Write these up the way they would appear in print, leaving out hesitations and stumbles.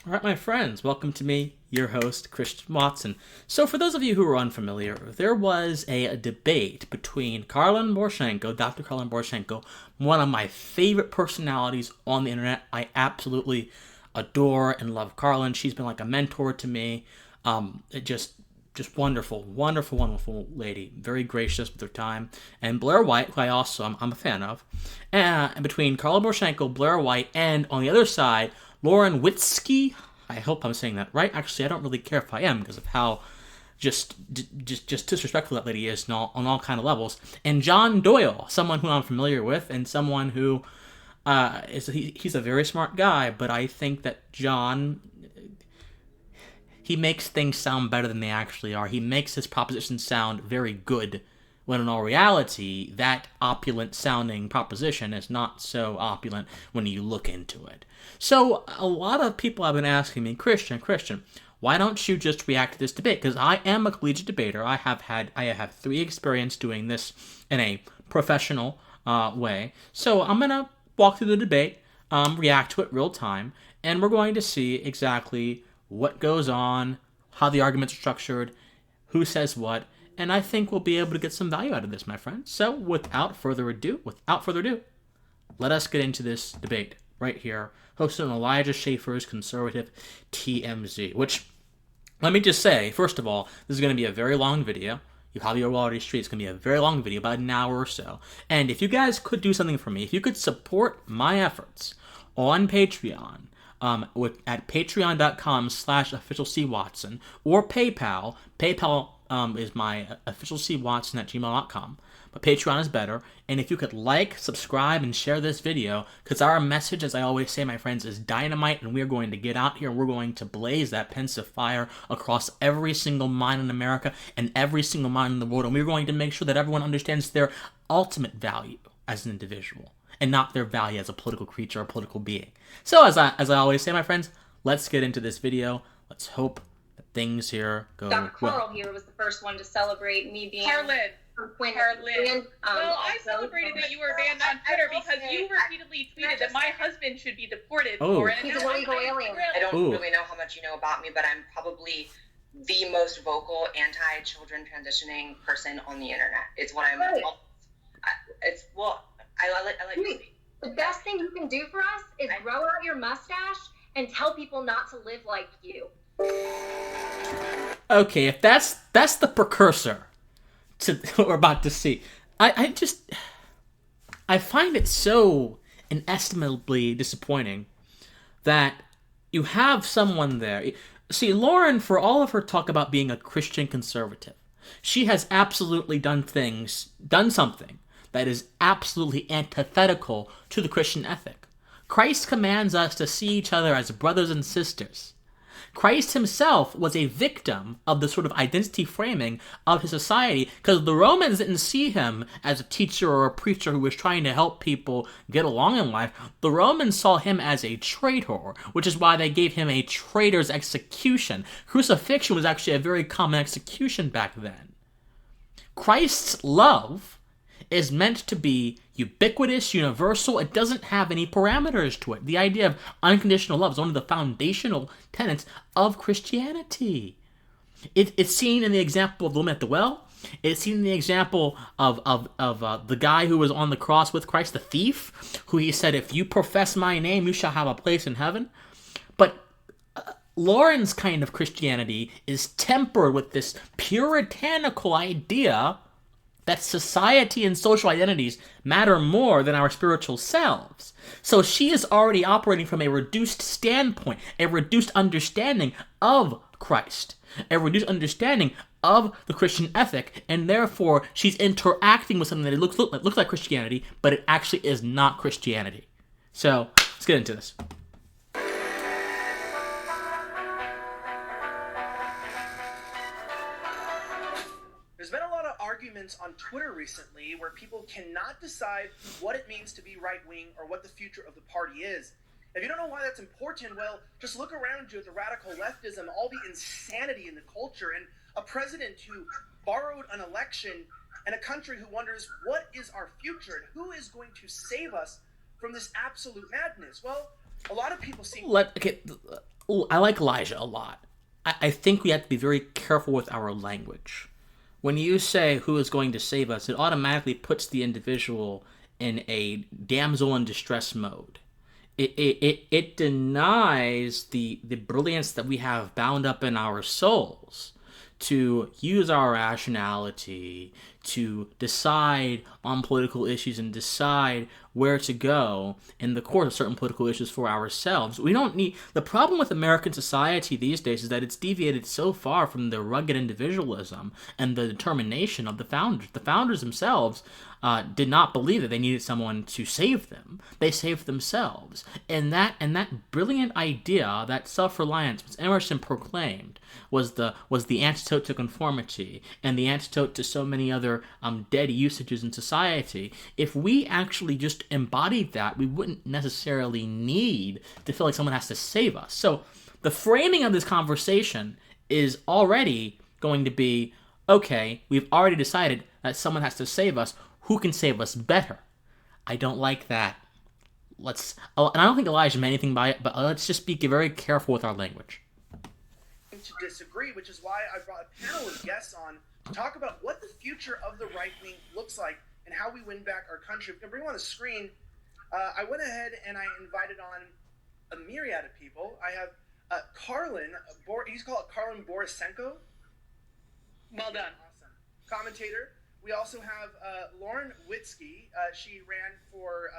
All right, my friends, welcome to me, your host, Christian Watson. So for those of you who are unfamiliar, there was a debate between Karlyn Borysenko, Dr. Karlyn Borysenko, one of my favorite personalities on the internet. I absolutely adore and love Karlyn. She's been like a mentor to me. Just wonderful, wonderful lady. Very gracious with her time. And Blaire White, who I'm a fan of. And between Karlyn Borysenko, Blaire White, and on the other side, Witzke. I hope I'm saying that right. Actually, I don't really care if I am because of how just disrespectful that lady is on all kind of levels. And John Doyle, someone who I'm familiar with, and someone who he's a very smart guy, but I think that John, he makes things sound better than they actually are. He makes his propositions sound very good, when in all reality, that opulent-sounding proposition is not so opulent when you look into it. So a lot of people have been asking me, Christian, why don't you just react to this debate? Because I am a collegiate debater. I have 3 experience doing this in a professional way. So I'm going to walk through the debate, react to it real time, and we're going to see exactly what goes on, how the arguments are structured, who says what, and I think we'll be able to get some value out of this, my friends. So without further ado, let us get into this debate right here, hosted on Elijah Shafer's Conservative TMZ, which, let me just say, first of all, this is going to be a very long video. You probably already see it's going to be a very long video, about an hour or so. And if you guys could do something for me, if you could support my efforts on Patreon, at patreon.com/officialcwatson or PayPal. PayPal is my officialcwatson@gmail.com. But Patreon is better. And if you could like, subscribe, and share this video, because our message, as I always say, my friends, is dynamite, and we're going to get out here and we're going to blaze that pensive fire across every single mind in America and every single mind in the world. And we're going to make sure that everyone understands their ultimate value as an individual, and not their value as a political creature or political being. So as I always say, my friends, let's get into this video. Let's hope that things here go Dr. well. Carl here was the first one to celebrate me being Karlyn. Karlyn. Well, I celebrated that you were banned on Twitter because you repeatedly tweeted that my husband should be deported for it. He's an illegal alien. I don't really know how much you know about me, but I'm probably the most vocal anti-children transitioning person on the internet. It's what I'm. Right. I like to speak. The best thing you can do for us is grow out your mustache and tell people not to live like you. Okay, if that's the precursor to what we're about to see, I find it so inestimably disappointing that you have someone there. See, Lauren, for all of her talk about being a Christian conservative, she has absolutely done something that is absolutely antithetical to the Christian ethic. Christ commands us to see each other as brothers and sisters. Christ himself was a victim of the sort of identity framing of his society, because the Romans didn't see him as a teacher or a preacher who was trying to help people get along in life. The Romans saw him as a traitor, which is why they gave him a traitor's execution. Crucifixion was actually a very common execution back then. Christ's love is meant to be ubiquitous, universal. It doesn't have any parameters to it. The idea of unconditional love is one of the foundational tenets of Christianity. It's seen in the example of the woman at the well. It's seen in the example of the guy who was on the cross with Christ, the thief, who he said, if you profess my name, you shall have a place in heaven. But Lauren's kind of Christianity is tempered with this puritanical idea that society and social identities matter more than our spiritual selves. So she is already operating from a reduced standpoint, a reduced understanding of Christ, a reduced understanding of the Christian ethic, and therefore she's interacting with something that looks like Christianity, but it actually is not Christianity. So let's get into this. There's been a lot of arguments on Twitter recently where people cannot decide what it means to be right-wing or what the future of the party is. If you don't know why that's important, well, just look around you at the radical leftism, all the insanity in the culture, and a president who borrowed an election, and a country who wonders what is our future and who is going to save us from this absolute madness. Well, a lot of people seem... I like Elijah a lot. I think we have to be very careful with our language. When you say who is going to save us, it automatically puts the individual in a damsel in distress mode. It denies the brilliance that we have bound up in our souls to use our rationality to decide on political issues and decide where to go in the course of certain political issues for ourselves. We don't need... The problem with American society these days is that it's deviated so far from the rugged individualism and the determination of the founders. The founders themselves did not believe that they needed someone to save them. They saved themselves. And that brilliant idea, that self-reliance, which Emerson proclaimed, was the antidote to conformity and the antidote to so many other dead usages in society. If we actually just embodied that, we wouldn't necessarily need to feel like someone has to save us. So the framing of this conversation is already going to be, okay, we've already decided that someone has to save us. Who can save us better? I don't like that. And I don't think Elijah meant anything by it, but let's just be very careful with our language. To disagree, which is why I brought a panel of guests on to talk about what the future of the right wing looks like and how we win back our country. We can bring on the screen. I went ahead and I invited on a myriad of people. I have Karlyn, he's called Karlyn Borysenko. Well done. Awesome. Commentator. We also have Lauren Witzke. She ran for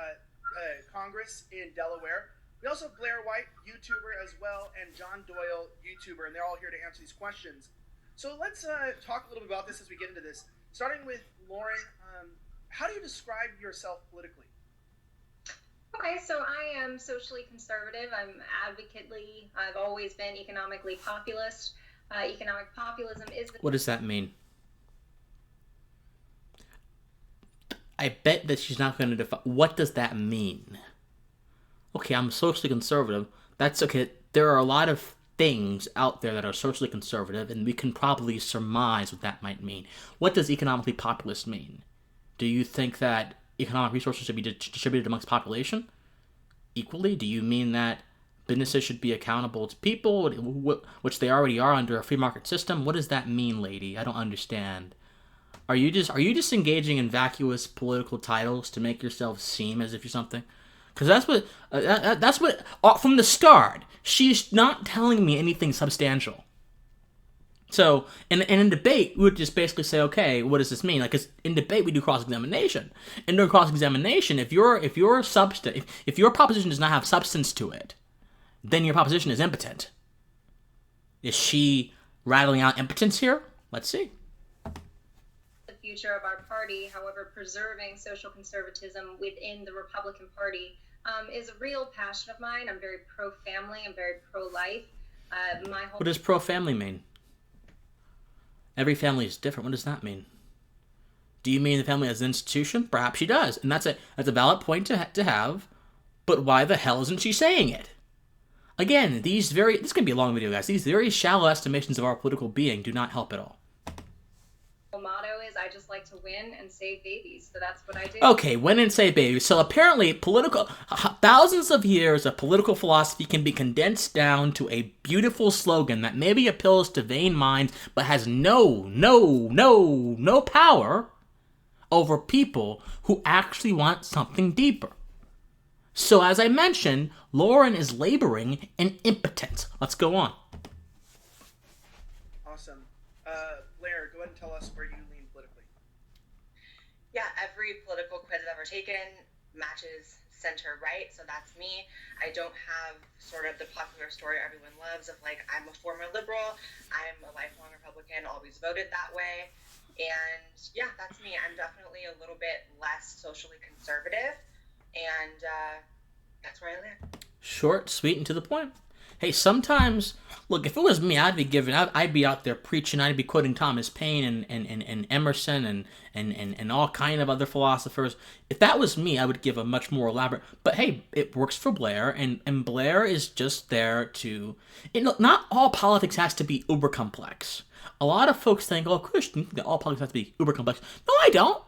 Congress in Delaware. We also have Blaire White, YouTuber as well, and John Doyle, YouTuber, and they're all here to answer these questions. So let's talk a little bit about this as we get into this. Starting with Lauren, how do you describe yourself politically? Okay, so I am socially conservative. I'm advocately. I've always been economically populist. Economic populism is... What does that mean? I bet that she's not going to define... What does that mean? Okay, I'm socially conservative. That's okay. There are a lot of things out there that are socially conservative, and we can probably surmise what that might mean. What does economically populist mean? Do you think that economic resources should be distributed amongst population equally? Do you mean that businesses should be accountable to people, which they already are under a free market system? What does that mean, lady? I don't understand. Are you just engaging in vacuous political titles to make yourself seem as if you're something? Because that's what from the start, she's not telling me anything substantial. So, in debate, we would just basically say, okay, what does this mean? Like, 'cause in debate, we do cross-examination. And during cross-examination, if your proposition does not have substance to it, then your proposition is impotent. Is she rattling out impotence here? Let's see. The future of our party, however, preserving social conservatism within the Republican Party is a real passion of mine. I'm very pro-family. I'm very pro-life. What does pro-family mean? Every family is different. What does that mean? Do you mean the family as an institution? Perhaps she does, and that's a valid point to have. But why the hell isn't she saying it? Again, this is going to be a long video, guys. These very shallow estimations of our political being do not help at all. Motto is I just like to win and save babies, so that's what I do. Okay, win and save babies. So apparently, thousands of years of political philosophy can be condensed down to a beautiful slogan that maybe appeals to vain minds, but has no power over people who actually want something deeper. So as I mentioned, Lauren is laboring in impotence. Let's go on. Awesome. Blaire, go ahead and tell us where you lean politically. Yeah, every political quiz I've ever taken matches center-right, so that's me. I don't have sort of the popular story everyone loves of, like, I'm a former liberal, I'm a lifelong Republican, always voted that way, and yeah, that's me. I'm definitely a little bit less socially conservative, and that's where I live. Short, sweet, and to the point. Hey, sometimes, look, if it was me, I'd be out there preaching. I'd be quoting Thomas Paine and Emerson and all kind of other philosophers. If that was me, I would give a much more elaborate. But hey, it works for Blaire, and Blaire is just there to. Not all politics has to be uber complex. A lot of folks think, oh, Christian, all politics has to be uber complex. No, I don't.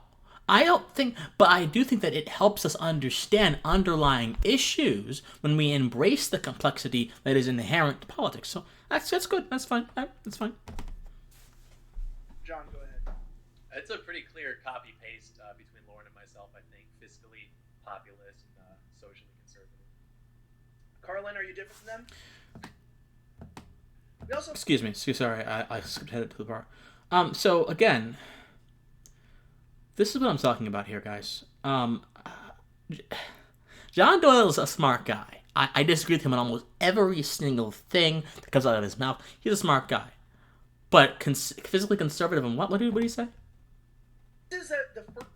I don't think, but I do think that it helps us understand underlying issues when we embrace the complexity that is inherent to politics. So that's good. That's fine. That's fine. John, go ahead. It's a pretty clear copy paste between Lauren and myself. I think fiscally populist and socially conservative. Karlyn, are you different from them? We also. Excuse me. Sorry, I skipped ahead to the bar. So again, this is what I'm talking about here, guys. John Doyle is a smart guy. I disagree with him on almost every single thing that comes out of his mouth. He's a smart guy. But physically conservative and what? What did he say? This is the first.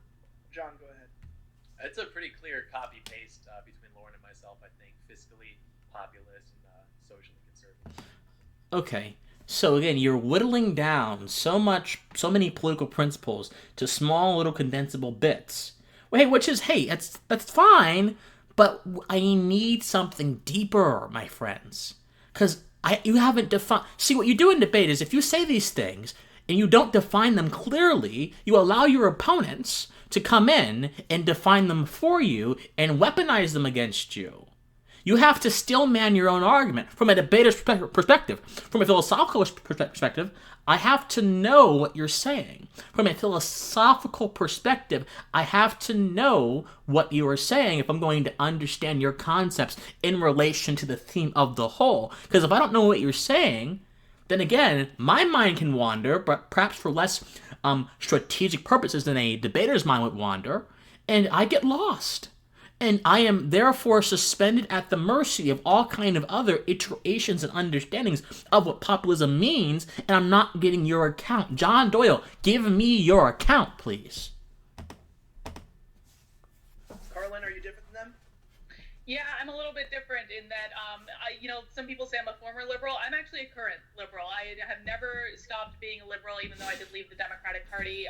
John, go ahead. It's a pretty clear copy paste between Lauren and myself. I think fiscally populist and socially conservative. Okay. So again, you're whittling down so many political principles to small little condensable bits. That's fine, but I need something deeper, my friends. Because you haven't defined. See, what you do in debate is if you say these things and you don't define them clearly, you allow your opponents to come in and define them for you and weaponize them against you. You have to still man your own argument. From a debater's perspective, from a philosophical perspective, I have to know what you're saying. From a philosophical perspective, I have to know what you are saying if I'm going to understand your concepts in relation to the theme of the whole. Because if I don't know what you're saying, then again, my mind can wander, but perhaps for less strategic purposes than a debater's mind would wander, and I get lost. And I am therefore suspended at the mercy of all kind of other iterations and understandings of what populism means, and I'm not getting your account. John Doyle, give me your account, please. Karlyn, are you different than them? Yeah, I'm a little bit different in that, some people say I'm a former liberal. I'm actually a current liberal. I have never stopped being a liberal, even though I did leave the Democratic Party.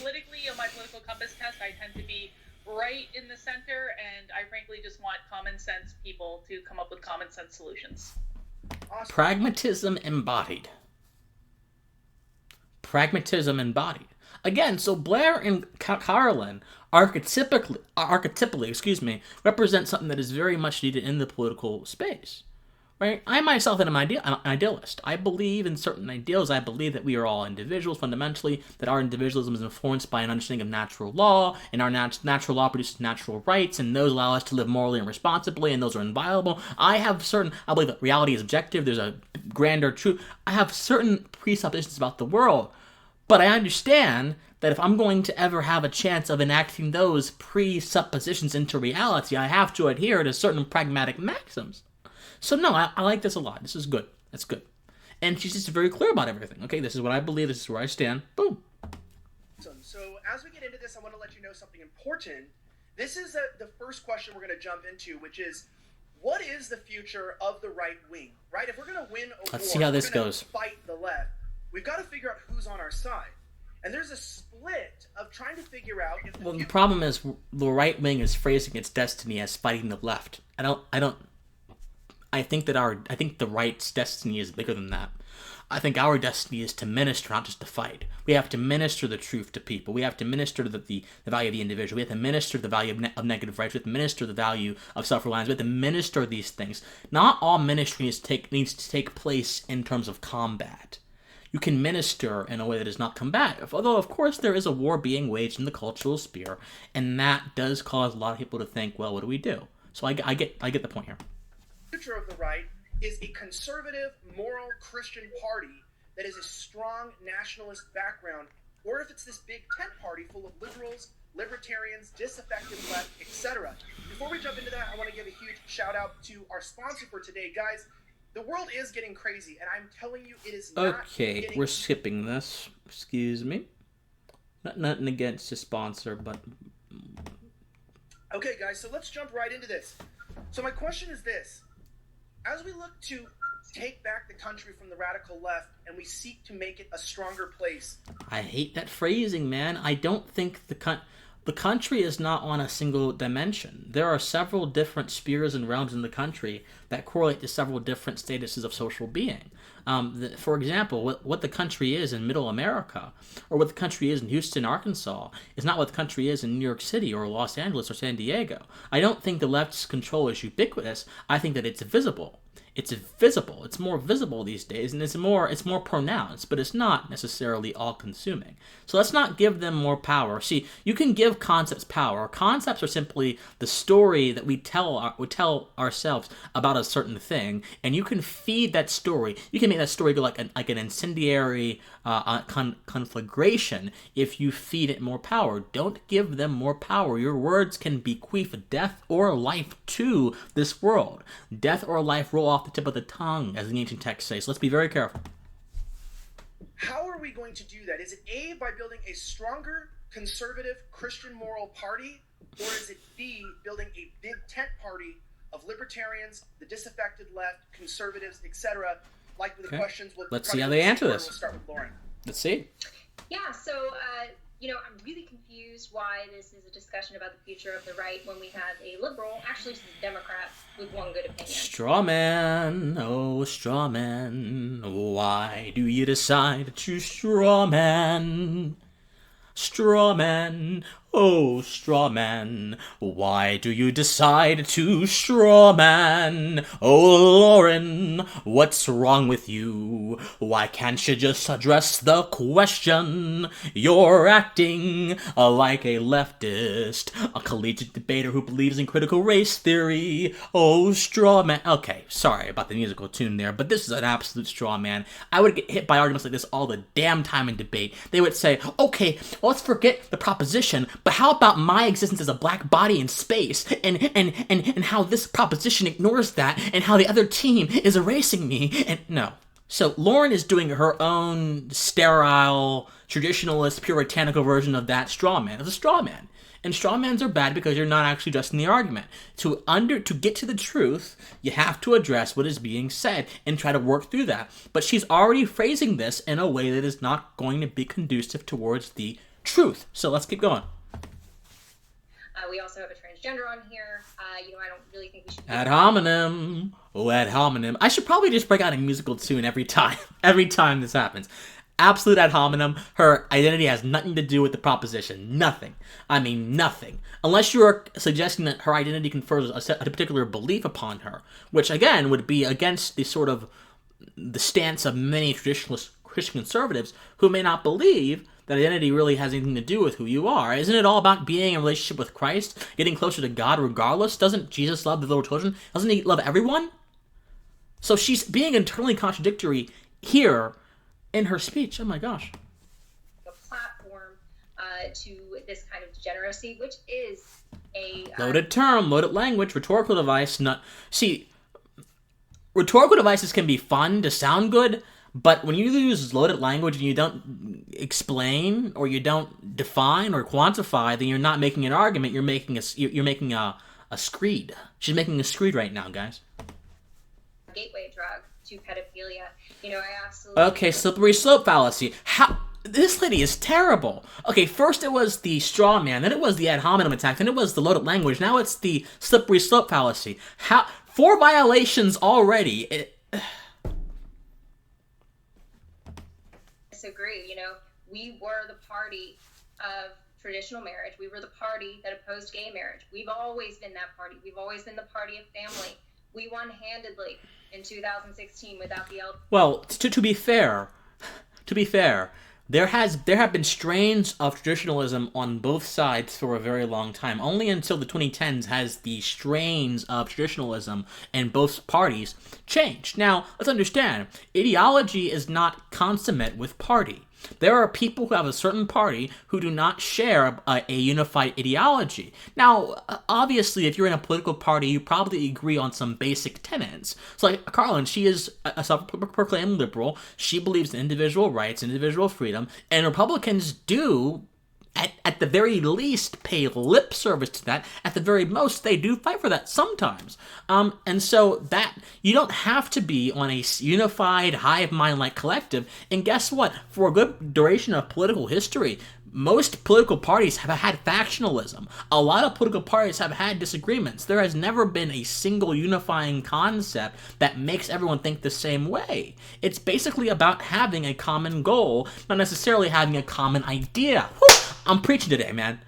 Politically, on my political compass test, I tend to be right in the center, and I frankly just want common sense people to come up with common sense solutions. Awesome. Pragmatism embodied. Again, so Blaire and Karlyn archetypally, represent something that is very much needed in the political space. Right? I myself am an idealist. I believe in certain ideals. I believe that we are all individuals fundamentally, that our individualism is influenced by an understanding of natural law, and our natural law produces natural rights, and those allow us to live morally and responsibly, and those are inviolable. I believe that reality is objective, there's a grander truth. I have certain presuppositions about the world, but I understand that if I'm going to ever have a chance of enacting those presuppositions into reality, I have to adhere to certain pragmatic maxims. So no, I like this a lot. This is good. That's good. And she's just very clear about everything. Okay, this is what I believe. This is where I stand. Boom. Awesome. So as we get into this, I want to let you know something important. This is the first question we're going to jump into, which is, what is the future of the right wing? Right? If we're going to win a Let's war, see how this goes. Fight the left. We've got to figure out who's on our side. And there's a split of trying to figure out if the problem is the right wing is phrasing its destiny as fighting the left. I think the right's destiny is bigger than that. I think our destiny is to minister, not just to fight. We have to minister the truth to people. We have to minister the value of the individual. We have to minister the value of negative rights. We have to minister the value of self-reliance. We have to minister these things. Not all ministry needs to take place in terms of combat. You can minister in a way that is not combative. Although, of course, there is a war being waged in the cultural sphere, and that does cause a lot of people to think, well, what do we do? So I get the point here. Future of the right is a conservative, moral Christian party that has a strong nationalist background, or if it's this big tent party full of liberals, libertarians, disaffected left, etc. Before we jump into that, I want to give a huge shout out to our sponsor for today. Guys, the world is getting crazy, and I'm telling you, it is not we're skipping this. Excuse me. Nothing against the sponsor, but... Okay, guys, so let's jump right into this. So my question is this. As we look to take back the country from the radical left and we seek to make it a stronger place. I hate that phrasing, man. I don't think the country is not on a single dimension. There are several different spheres and realms in the country that correlate to several different statuses of social being. For example, what the country is in Middle America, or what the country is in Houston, Arkansas, is not what the country is in New York City or Los Angeles or San Diego. I don't think the left's control is ubiquitous. I think that it's visible. It's visible. It's more visible these days, and it's more pronounced, but it's not necessarily all-consuming. So let's not give them more power. See, you can give concepts power. Concepts are simply the story that we tell ourselves about a certain thing, and you can feed that story. You can make that story go like an incendiary conflagration if you feed it more power. Don't give them more power. Your words can bequeath death or life to this world. Death or life roll off the tip of the tongue, as the ancient texts say. So let's be very careful. How are we going to do that? Is it A, by building a stronger, conservative, Christian moral party, or is it B, building a big tent party of libertarians, the disaffected left, conservatives, etc.? Like with the questions, let's see how they answer this. We'll start with Lauren. Let's see. Yeah, so, I'm really confused why this is a discussion about the future of the right when we have a liberal, actually she's a Democrat, with one good opinion. Straw man, oh straw man, why do you decide to straw man? Straw man, oh straw man, why do you decide to straw man? Oh Lauren, what's wrong with you? Why can't you just address the question? You're acting like a leftist, a collegiate debater who believes in critical race theory. Oh straw man. Okay, sorry about the musical tune there, but this is an absolute straw man. I would get hit by arguments like this all the damn time in debate. They would say, okay, well, let's forget the proposition, but how about my existence as a black body in space, and how this proposition ignores that, and how the other team is erasing me? And no. So Lauren is doing her own sterile, traditionalist, puritanical version of that straw man. It's a straw man. And straw mans are bad because you're not actually addressing the argument. To get to the truth, you have to address what is being said and try to work through that. But she's already phrasing this in a way that is not going to be conducive towards the truth. So let's keep going. We also have a transgender on here. I don't really think we should... Ad hominem. Oh, ad hominem. I should probably just break out a musical tune every time this happens. Absolute ad hominem. Her identity has nothing to do with the proposition. Nothing. I mean, nothing. Unless you're suggesting that her identity confers a particular belief upon her, which, again, would be against the sort of the stance of many traditionalist Christian conservatives who may not believe that identity really has anything to do with who you are. Isn't it all about being in a relationship with Christ, getting closer to God regardless? Doesn't Jesus love the little children? Doesn't he love everyone? So she's being internally contradictory here in her speech. Oh my gosh. A platform to this kind of degeneracy, which is a... loaded term, loaded language, rhetorical device. See, rhetorical devices can be fun to sound good, but when you use loaded language and you don't explain or you don't define or quantify, then you're not making an argument. You're making a screed. She's making a screed right now, guys. Gateway drug to pedophilia. I absolutely... Okay, slippery slope fallacy. How... This lady is terrible. Okay, first it was the straw man, then it was the ad hominem attack, then it was the loaded language, now it's the slippery slope fallacy. 4 violations already. Disagree. We were the party of traditional marriage. We were the party that opposed gay marriage. We've always been that party. We've always been the party of family. We won handedly in 2016 without the LGBT. Well, to be fair, there have been strains of traditionalism on both sides for a very long time. Only until the 2010s has the strains of traditionalism in both parties changed. Now, let's understand, ideology is not consummate with party. There are people who have a certain party who do not share a unified ideology. Now, obviously, if you're in a political party, you probably agree on some basic tenets. So, like Karlyn, she is a self-proclaimed liberal. She believes in individual rights, individual freedom, and Republicans do, at the very least, pay lip service to that. At the very most, they do fight for that sometimes. And so that you don't have to be on a unified hive mind like collective. And guess what? For a good duration of political history, Most political parties have had factionalism. A lot of political parties have had disagreements. There has never been a single unifying concept that makes everyone think the same way. It's basically about having a common goal, not necessarily having a common idea. Whew, I'm preaching today, man.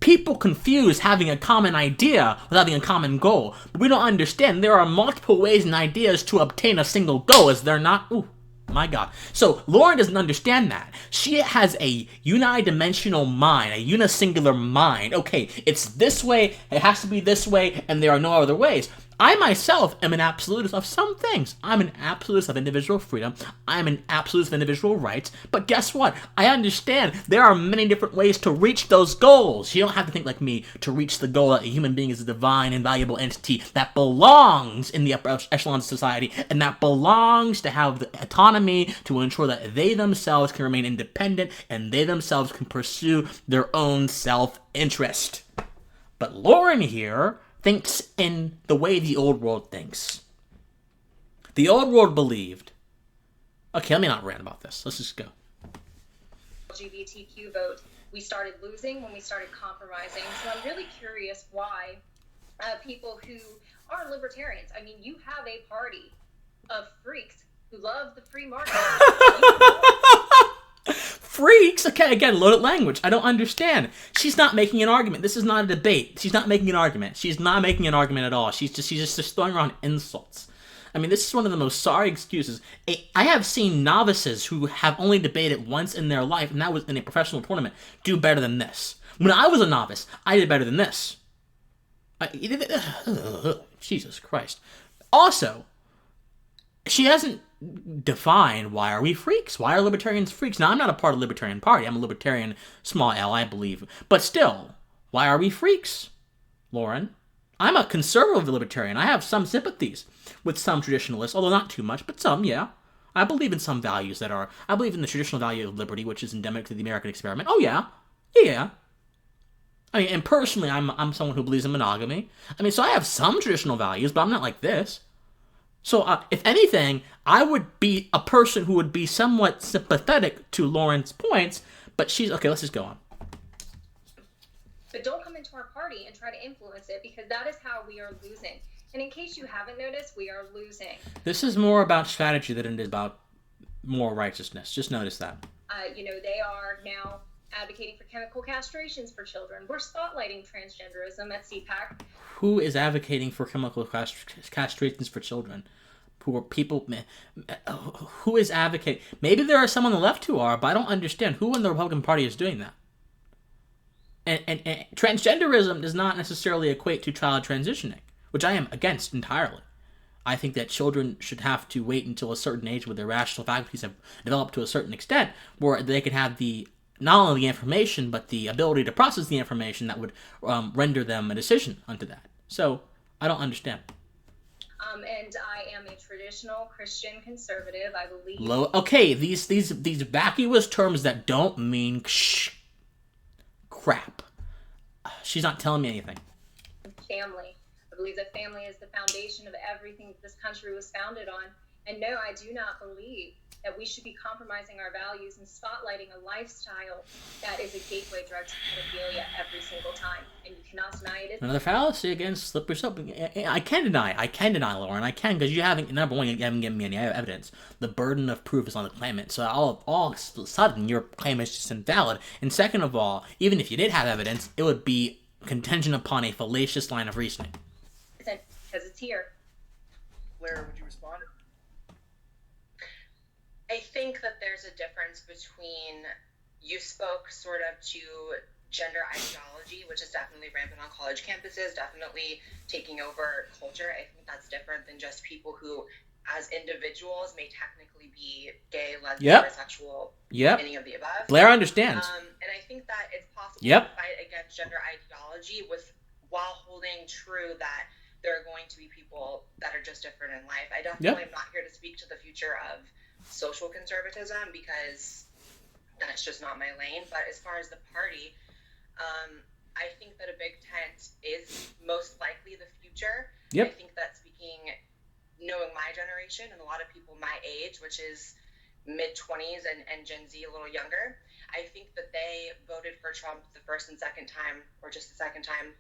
People confuse having a common idea with having a common goal. But we don't understand there are multiple ways and ideas to obtain a single goal, is there not? Ooh. My God. So Lauren doesn't understand that. She has a unidimensional mind, a unisingular mind. Okay, it's this way, it has to be this way, and there are no other ways. I myself am an absolutist of some things. I'm an absolutist of individual freedom. I'm an absolutist of individual rights. But guess what? I understand there are many different ways to reach those goals. You don't have to think like me to reach the goal that a human being is a divine and valuable entity that belongs in the upper echelon of society and that belongs to have the autonomy to ensure that they themselves can remain independent and they themselves can pursue their own self-interest. But Lauren here thinks in the way the old world thinks. The old world believed... Okay, let me not rant about this. Let's just go. LGBTQ vote, we started losing when we started compromising. So I'm really curious why people who are libertarians, I mean, you have a party of freaks who love the free market. Freaks? Okay, again, loaded language. I don't understand. She's not making an argument. This is not a debate. She's not making an argument. She's not making an argument at all. She's just throwing around insults. I mean, this is one of the most sorry excuses. I have seen novices who have only debated once in their life, and that was in a professional tournament, do better than this. When I was a novice, I did better than this. Jesus Christ. Also, she hasn't defined why are we freaks? Why are libertarians freaks? Now, I'm not a part of the Libertarian Party. I'm a libertarian, small L, I believe. But still, why are we freaks, Lauren? I'm a conservative libertarian. I have some sympathies with some traditionalists, although not too much, but some, yeah. I believe in some values that are... I believe in the traditional value of liberty, which is endemic to the American experiment. Oh, yeah. Yeah. I mean, and personally, I'm someone who believes in monogamy. I mean, so I have some traditional values, but I'm not like this. So, if anything, I would be a person who would be somewhat sympathetic to Lauren's points, but she's... Okay, let's just go on. But don't come into our party and try to influence it, because that is how we are losing. And in case you haven't noticed, we are losing. This is more about strategy than it is about moral righteousness. Just notice that. They are now advocating for chemical castrations for children. We're spotlighting transgenderism at CPAC. Who is advocating for chemical castrations for children? Who are people? Who is advocating? Maybe there are some on the left who are, but I don't understand who in the Republican Party is doing that. And transgenderism does not necessarily equate to child transitioning, which I am against entirely. I think that children should have to wait until a certain age where their rational faculties have developed to a certain extent, where they can have the not only the information, but the ability to process the information that would render them a decision unto that. So, I don't understand. And I am a traditional Christian conservative, I believe. Okay, these vacuous terms that don't mean crap. She's not telling me anything. Family. I believe that family is the foundation of everything that this country was founded on. And no, I do not believe that we should be compromising our values and spotlighting a lifestyle that is a gateway drug to pedophilia every single time. And you cannot deny it. Another fallacy against slippery slope. I can deny, Lauren. I can, because number one, you haven't given me any evidence. The burden of proof is on the claimant. So all of a sudden, your claim is just invalid. And second of all, even if you did have evidence, it would be contingent upon a fallacious line of reasoning. Because it's here. Blaire, would you respond? I think that there's a difference between, you spoke sort of to gender ideology, which is definitely rampant on college campuses, definitely taking over culture. I think that's different than just people who, as individuals, may technically be gay, lesbian, bisexual, any of the above. Blaire understands. And I think that it's possible to fight against gender ideology while holding true that there are going to be people that are just different in life. I definitely am not here to speak to the future of social conservatism, because that's just not my lane. But as far as the party, I think that a big tent is most likely the future. I think that knowing my generation and a lot of people my age, which is mid-20s and Gen Z a little younger, I think that they Trump the first and second time, or just the second time,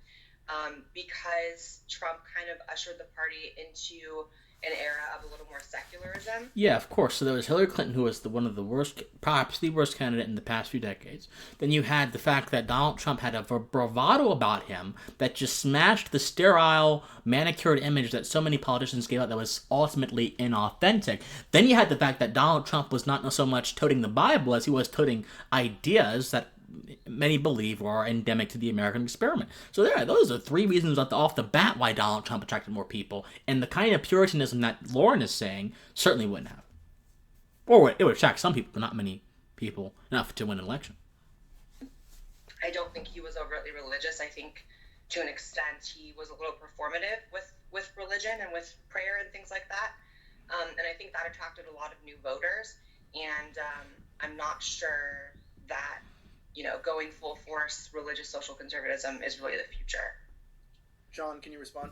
because Trump kind of ushered the party into an era of a little more secularism. Yeah, of course. So there was Hillary Clinton, who was one of the worst, perhaps the worst candidate in the past few decades. Then you had the fact that Donald Trump had a bravado about him that just smashed the sterile, manicured image that so many politicians gave out that was ultimately inauthentic. Then you had the fact that Donald Trump was not so much toting the Bible as he was toting ideas that many believe are endemic to the American experiment. So those are three reasons off the bat why Donald Trump attracted more people, and the kind of Puritanism that Lauren is saying certainly wouldn't have. Or it would attract some people, but not many people enough to win an election. I don't think he was overtly religious. I think to an extent he was a little performative with religion and with prayer and things like that. And I think that attracted a lot of new voters. And I'm not sure that going full force religious social conservatism is really the future. John, can you respond?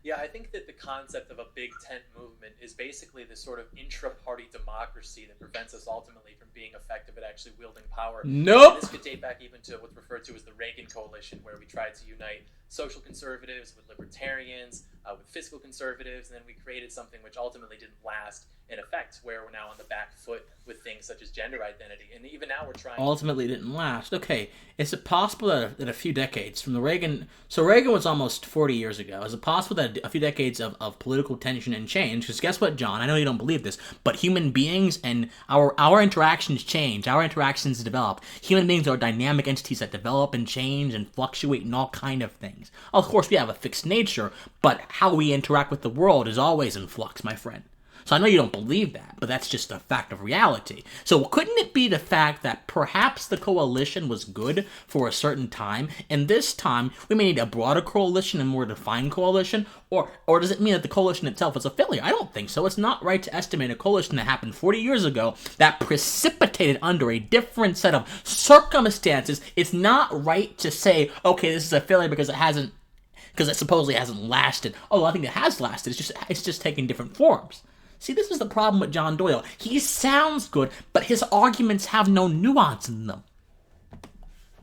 Yeah, I think that the concept of a big tent movement is basically this sort of intra-party democracy that prevents us ultimately from being effective at actually wielding power. Nope. And this could date back even to what's referred to as the Reagan Coalition, where we tried to unite social conservatives with libertarians, with fiscal conservatives, and then we created something which ultimately didn't last in effect, where we're now on the back foot with things such as gender identity. And even now we're trying... Ultimately didn't last. Okay, is it possible that a few decades from the Reagan... So Reagan was almost 40 years ago. Is it possible that a few decades of political tension and change, because guess what, John? I know you don't believe this, but human beings and our interactions change. Our interactions develop. Human beings are dynamic entities that develop and change and fluctuate in all kind of things. Of course, we have a fixed nature, but how we interact with the world is always in flux, my friend. So I know you don't believe that, but that's just a fact of reality. So couldn't it be the fact that perhaps the coalition was good for a certain time, and this time we may need a broader coalition and more defined coalition? Or does it mean that the coalition itself is a failure? I don't think so. It's not right to estimate a coalition that happened 40 years ago that precipitated under a different set of circumstances. It's not right to say, okay, this is a failure because it supposedly hasn't lasted. Although I think it has lasted. It's just taking different forms. See, this is the problem with John Doyle. He sounds good, but his arguments have no nuance in them.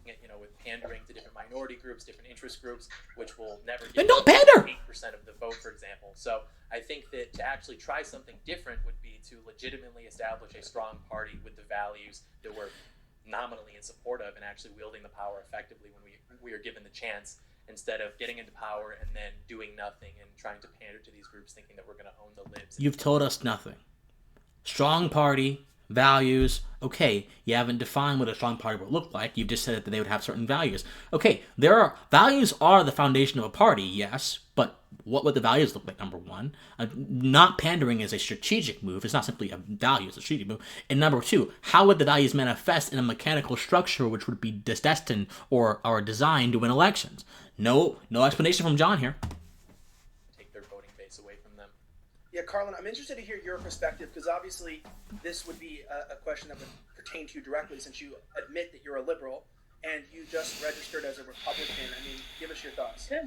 With pandering to different minority groups, different interest groups, which will never get... Then don't pander! 8% of the vote, for example. So I think that to actually try something different would be to legitimately establish a strong party with the values that we're nominally in support of and actually wielding the power effectively when we are given the chance, instead of getting into power and then doing nothing and trying to pander to these groups thinking that we're going to own the libs. You've told us nothing. Strong party, values. Okay, you haven't defined what a strong party would look like. You've just said that they would have certain values. Okay, values are the foundation of a party, yes, but what would the values look like, number one? Not pandering is a strategic move. It's not simply a value, it's a strategic move. And number two, how would the values manifest in a mechanical structure which would be destined or designed to win elections? No explanation from John here. Take their voting base away from them. Yeah, Karlyn, I'm interested to hear your perspective, because obviously this would be a question that would pertain to you directly, since you admit that you're a liberal and you just registered as a Republican. I mean, give us your thoughts. Yeah.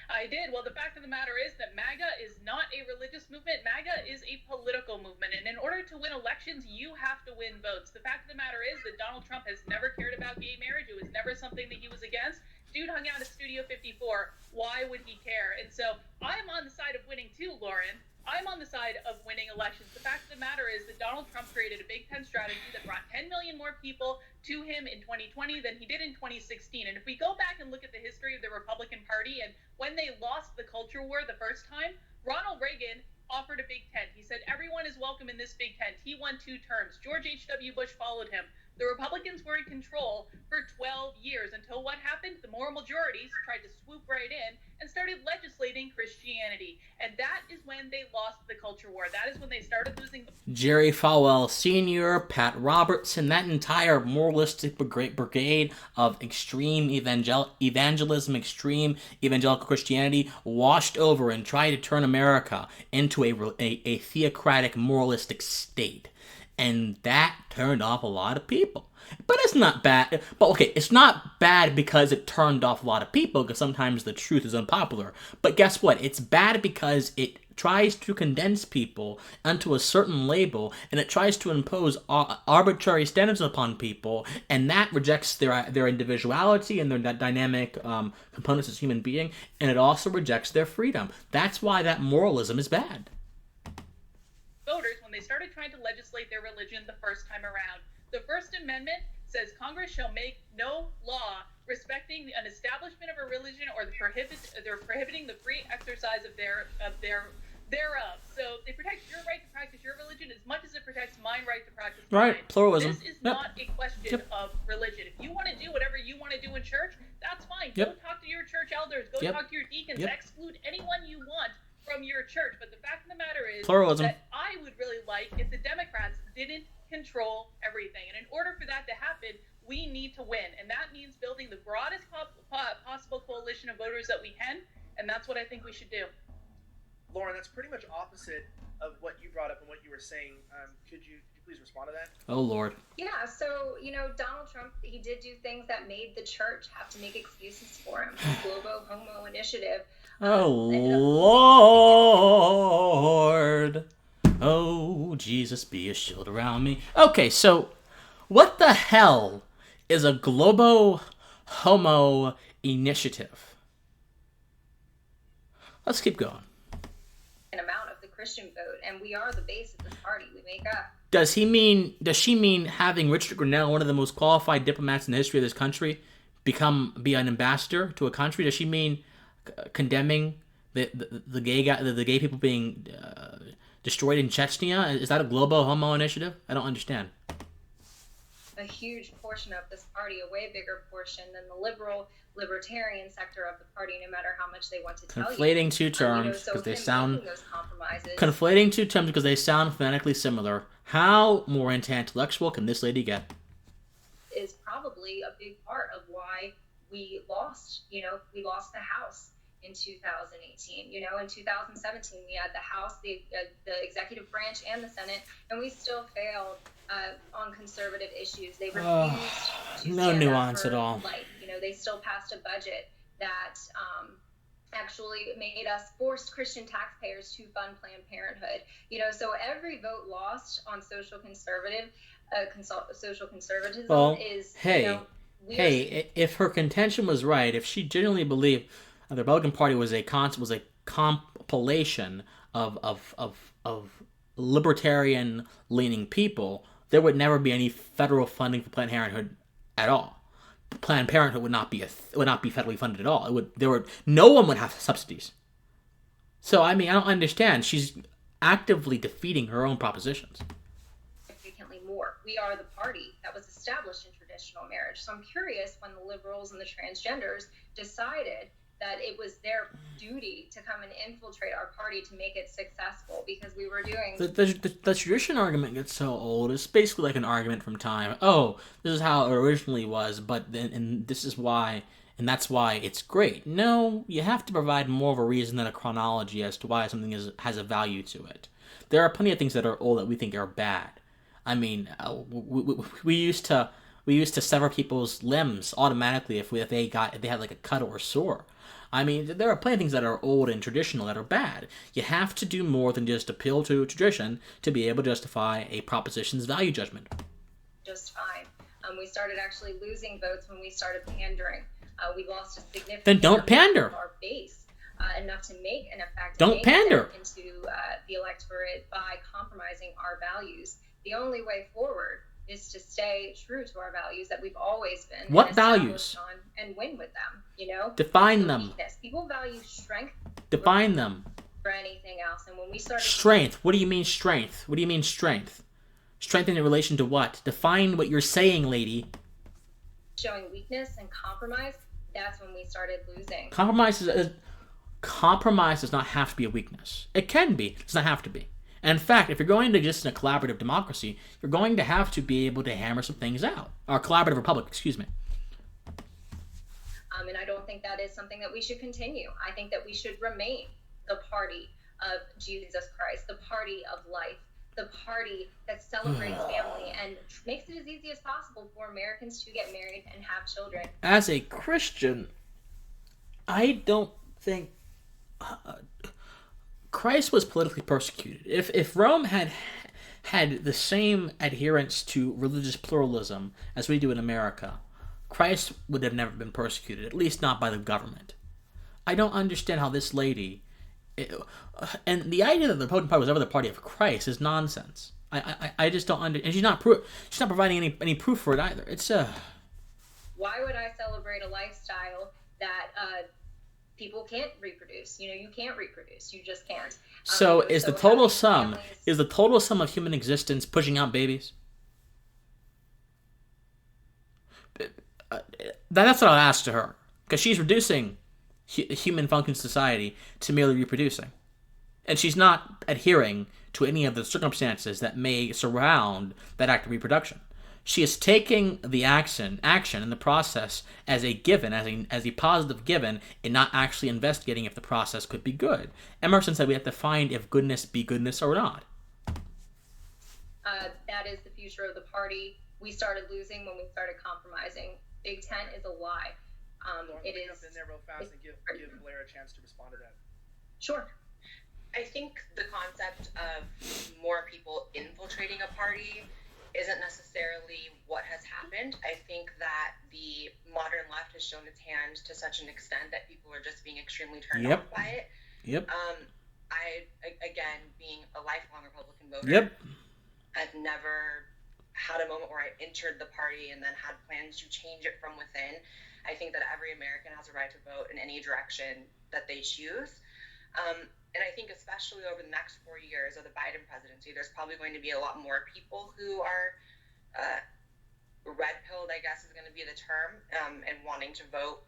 I did. Well, the fact of the matter is that MAGA is not a religious movement. MAGA is a political movement. And in order to win elections, you have to win votes. The fact of the matter is that Donald Trump has never cared about gay marriage. It was never something that he was against. Dude hung out at Studio 54. Why would he care? And so I'm on the side of winning too, Lauren. I'm on the side of winning elections. The fact of the matter is that Donald Trump created a Big Tent strategy that brought 10 million more people to him in 2020 than he did in 2016. And if we go back and look at the history of the Republican Party and when they lost the culture war the first time, Ronald Reagan offered a Big Tent. He said, everyone is welcome in this Big Tent. He won 2 terms. George H.W. Bush followed him. The Republicans were in control for 12 years until what happened? The moral majorities tried to swoop right in and started legislating Christianity. And that is when they lost the culture war. That is when they started losing the... Jerry Falwell Sr., Pat Robertson, that entire moralistic brigade of extreme evangelism, extreme evangelical Christianity washed over and tried to turn America into a theocratic, moralistic state. And that turned off a lot of people. But it's not bad. But okay, it's not bad because it turned off a lot of people, because sometimes the truth is unpopular. But guess what? It's bad because it tries to condense people into a certain label, and it tries to impose arbitrary standards upon people, and that rejects their individuality and their dynamic components as human being, and it also rejects their freedom. That's why that moralism is bad. Voters, when they started trying to legislate their religion the first time around, the First Amendment says Congress shall make no law respecting an establishment of a religion or prohibiting the free exercise of thereof. So it protects your right to practice your religion as much as it protects my right to practice mine. Right, pluralism. This is not a question of religion. If you want to do whatever you want to do in church, that's fine. Go talk to your church elders. Go talk to your deacons. Exclude anyone you want from your church. But the fact of the matter is pluralism. That I would really like if the Democrats didn't control everything. And in order for that to happen, we need to win. And that means building the broadest possible coalition of voters that we can. And that's what I think we should do. Lauren, that's pretty much opposite of what you brought up and what you were saying. Could you please respond to that? Oh, Lord. Yeah, so, Donald Trump, he did do things that made the church have to make excuses for him. The Globo Homo Initiative. Oh, Lord. Oh, Jesus, be a shield around me. Okay, so what the hell is a Globo Homo Initiative? Let's keep going. An amount of the Christian vote, and we are the base of this party. We make up. Does she mean having Richard Grenell, one of the most qualified diplomats in the history of this country, be an ambassador to a country? Does she mean condemning the gay people being destroyed in Chechnya? Is that a Globo Homo Initiative? I don't understand. A huge portion of this party, a way bigger portion than the libertarian sector of the party, no matter how much they want to tell you. Conflating two terms because they sound phonetically similar. How more anti-intellectual can this lady get? Is probably a big part of why we lost. We lost the House in 2018. In 2017 we had the House, the executive branch, and the Senate, and we still failed on conservative issues. They refused to no stand nuance up for at all. life. They still passed a budget that actually forced Christian taxpayers to fund Planned Parenthood. So every vote lost on social conservatism is. If her contention was right, if she genuinely believed the Republican Party was a compilation of libertarian-leaning people, there would never be any federal funding for Planned Parenthood at all. Planned Parenthood would not be federally funded at all. No one would have subsidies. So I don't understand. She's actively defeating her own propositions. Significantly more. We are the party that was established in traditional marriage. So I'm curious when the liberals and the transgenders decided that it was their duty to come and infiltrate our party to make it successful, because we were doing... The tradition argument gets so old. It's basically like an argument from time. Oh, this is how it originally was, and this is why, and that's why it's great. No, you have to provide more of a reason than a chronology as to why something has a value to it. There are plenty of things that are old that we think are bad. We used to sever people's limbs automatically if they had like a cut or a sore. There are plenty of things that are old and traditional that are bad. You have to do more than just appeal to tradition to be able to justify a proposition's value judgment. Just fine. We started actually losing votes when we started pandering. We lost a significant Then don't pander. Of our base, enough to make an effect. Don't pander into the electorate by compromising our values. The only way forward is to stay true to our values that we've always been. What values? And win with them. Define them. Weakness. People value strength. Define them. For anything else, and when we started strength. What do you mean strength? What do you mean strength? Strength in relation to what? Define what you're saying, lady. Showing weakness and compromise. That's when we started losing. Compromise does not have to be a weakness. It can be. It does not have to be. And in fact, if you're going to exist in a collaborative democracy, you're going to have to be able to hammer some things out. Or collaborative republic, excuse me. And I don't think that is something that we should continue. I think that we should remain the party of Jesus Christ, the party of life, the party that celebrates family and makes it as easy as possible for Americans to get married and have children. As a Christian, I don't think Christ was politically persecuted. If Rome had the same adherence to religious pluralism as we do in America, Christ would have never been persecuted, at least not by the government. I don't understand how this lady, and the idea that the Republican Party was ever the party of Christ is nonsense. I just don't understand. And she's not providing any proof for it either. It's Why would I celebrate a lifestyle that people can't reproduce? You can't reproduce. You just can't. So is the total sum families... of human existence pushing out babies? That's what I'll ask to her, because she's reducing human function society to merely reproducing, and she's not adhering to any of the circumstances that may surround that act of reproduction. She is taking the action in the process as a given, as a positive given, and not actually investigating if the process could be good. Emerson said we have to find if goodness be goodness or not. That is the future of the party. We started losing when we started compromising. Big Tent is a lie. It is. Jump in there real fast and give Blaire a chance to respond to that. Sure. I think the concept of more people infiltrating a party isn't necessarily what has happened. I think that the modern left has shown its hand to such an extent that people are just being extremely turned off by it. Yep. Again, being a lifelong Republican voter, I've never had a moment where I entered the party and then had plans to change it from within. I think that every American has a right to vote in any direction that they choose. And I think especially over the next 4 years of the Biden presidency, there's probably going to be a lot more people who are red-pilled, I guess is going to be the term, and wanting to vote,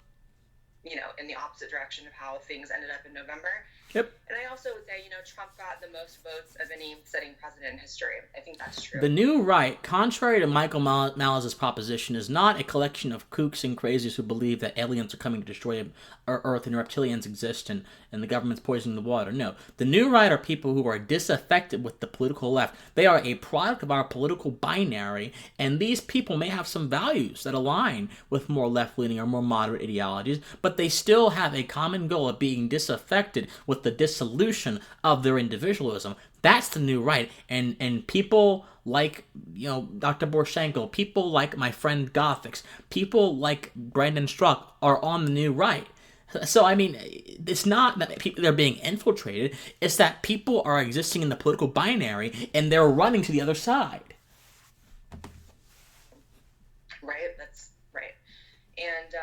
in the opposite direction of how things ended up in November. Yep. And I also would say, Trump got the most votes of any sitting president in history. I think that's true. The new right, contrary to Michael Malice's proposition, is not a collection of kooks and crazies who believe that aliens are coming to destroy our Earth and reptilians exist and the government's poisoning the water. No. The new right are people who are disaffected with the political left. They are a product of our political binary, and these people may have some values that align with more left-leaning or more moderate ideologies, but they still have a common goal of being disaffected with the dissolution of their individualism. That's the new right. And people like, Dr. Borysenko, people like my friend Gothics, people like Brandon Struck are on the new right. So, it's not that they're being infiltrated, it's that people are existing in the political binary and they're running to the other side. Right, that's right. And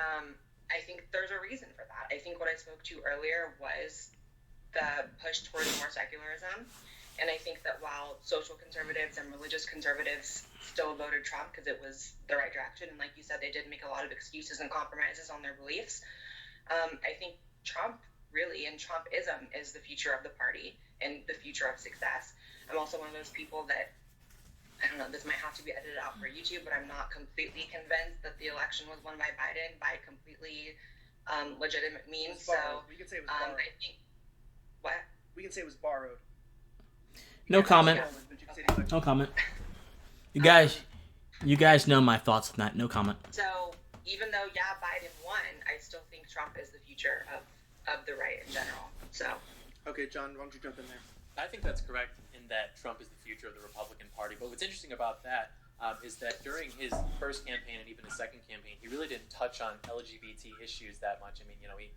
I think there's a reason for that. I think what I spoke to earlier was the push towards more secularism. And I think that while social conservatives and religious conservatives still voted Trump because it was the right direction, and like you said, they did make a lot of excuses and compromises on their beliefs, I think Trump really, and Trumpism is the future of the party and the future of success. I'm also one of those people that, I don't know, this might have to be edited out for YouTube, but I'm not completely convinced that the election was won by Biden by completely legitimate means. So we can say it was borrowed. I think, what? We can say it was borrowed. No comment. No comment. You guys know my thoughts on that. No comment. So even though, Biden won, I still think Trump is the future of the right in general. So. Okay, John, why don't you jump in there? I think that's correct in that Trump is the future of the Republican Party. But what's interesting about that is that during his first campaign and even his second campaign, he really didn't touch on LGBT issues that much.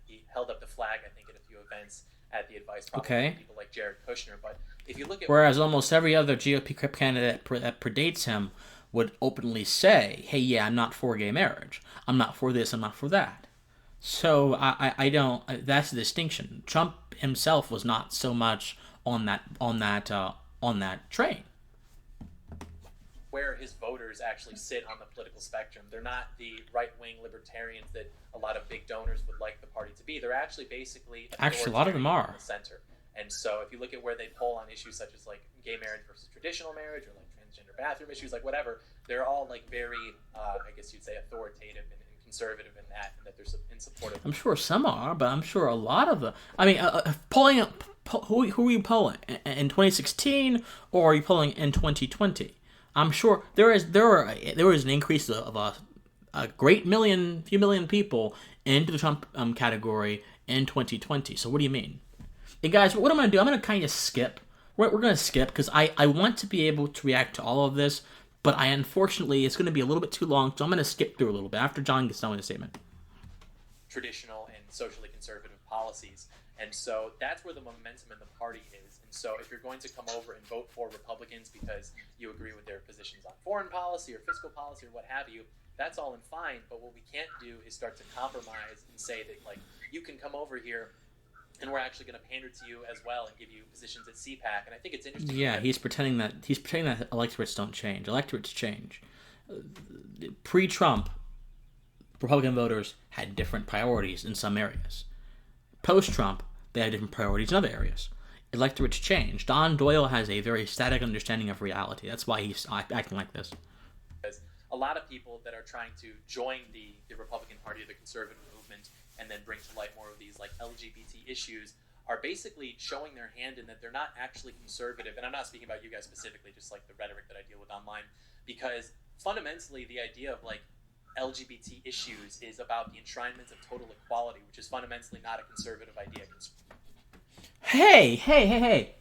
He held up the flag, I think, at a few events at the advice of people like Jared Kushner. But if you look at whereas almost every other GOP candidate that predates him would openly say, "Hey, I'm not for gay marriage. I'm not for this. I'm not for that." So I don't. That's the distinction. Trump himself was not so much on that train. Where his voters actually sit on the political spectrum. They're not the right-wing libertarians that a lot of big donors would like the party to be. They're actually basically a lot of them are in the center. And so if you look at where they poll on issues such as like gay marriage versus traditional marriage or like transgender bathroom issues, like whatever, they're all like very, I guess you'd say, authoritative and conservative in that they're in support of. I'm sure some are, but I'm sure a lot of them. Polling. Who are you polling in 2016, or are you polling in 2020? I'm sure there was an increase of a few million people into the Trump category in 2020. So what do you mean? Hey guys, what I'm going to do, I'm going to kind of skip. We're going to skip because I want to be able to react to all of this, but unfortunately, it's going to be a little bit too long, so I'm going to skip through a little bit after John gets done with his statement. Traditional and socially conservative policies. And so that's where the momentum in the party is. And so if you're going to come over and vote for Republicans because you agree with their positions on foreign policy or fiscal policy or what have you, that's all and fine. But what we can't do is start to compromise and say that, like, you can come over here and we're actually going to pander to you as well and give you positions at CPAC. And I think it's interesting. Yeah, he's pretending that electorates don't change. Electorates change. Pre-Trump, Republican voters had different priorities in some areas. Post-Trump, they had different priorities in other areas. Electorates change. John Doyle has a very static understanding of reality. That's why he's acting like this. Because a lot of people that are trying to join the Republican Party or the conservative movement and then bring to light more of these like LGBT issues are basically showing their hand in that they're not actually conservative. And I'm not speaking about you guys specifically, just like the rhetoric that I deal with online, because fundamentally the idea of like LGBT issues is about the enshrinement of total equality, which is fundamentally not a conservative idea. Hey.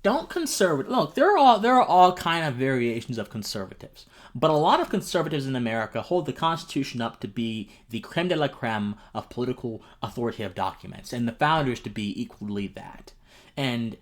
Don't conservative. Look, there are all kind of variations of conservatives. But a lot of conservatives in America hold the Constitution up to be the creme de la creme of political authoritative documents, and the founders to be equally that. And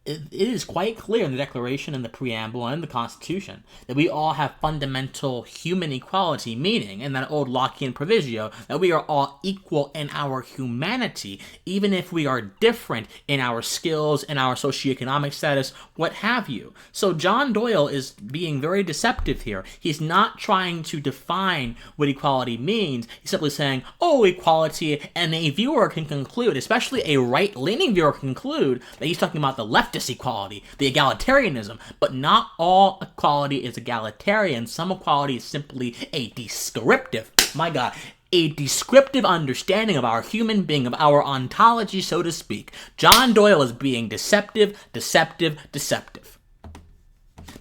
it is quite clear in the Declaration and the Preamble and the Constitution that we all have fundamental human equality, meaning, in that old Lockean proviso, that we are all equal in our humanity, even if we are different in our skills and our socioeconomic status, what have you. So John Doyle is being very deceptive here. He's not trying to define what equality means. He's simply saying, oh, equality, and a viewer can conclude, especially a right-leaning viewer can conclude, that he's talking about the leftist equality, the egalitarianism, but not all equality is egalitarian. Some equality is simply a descriptive, a descriptive understanding of our human being, of our ontology, so to speak. John Doyle is being deceptive. This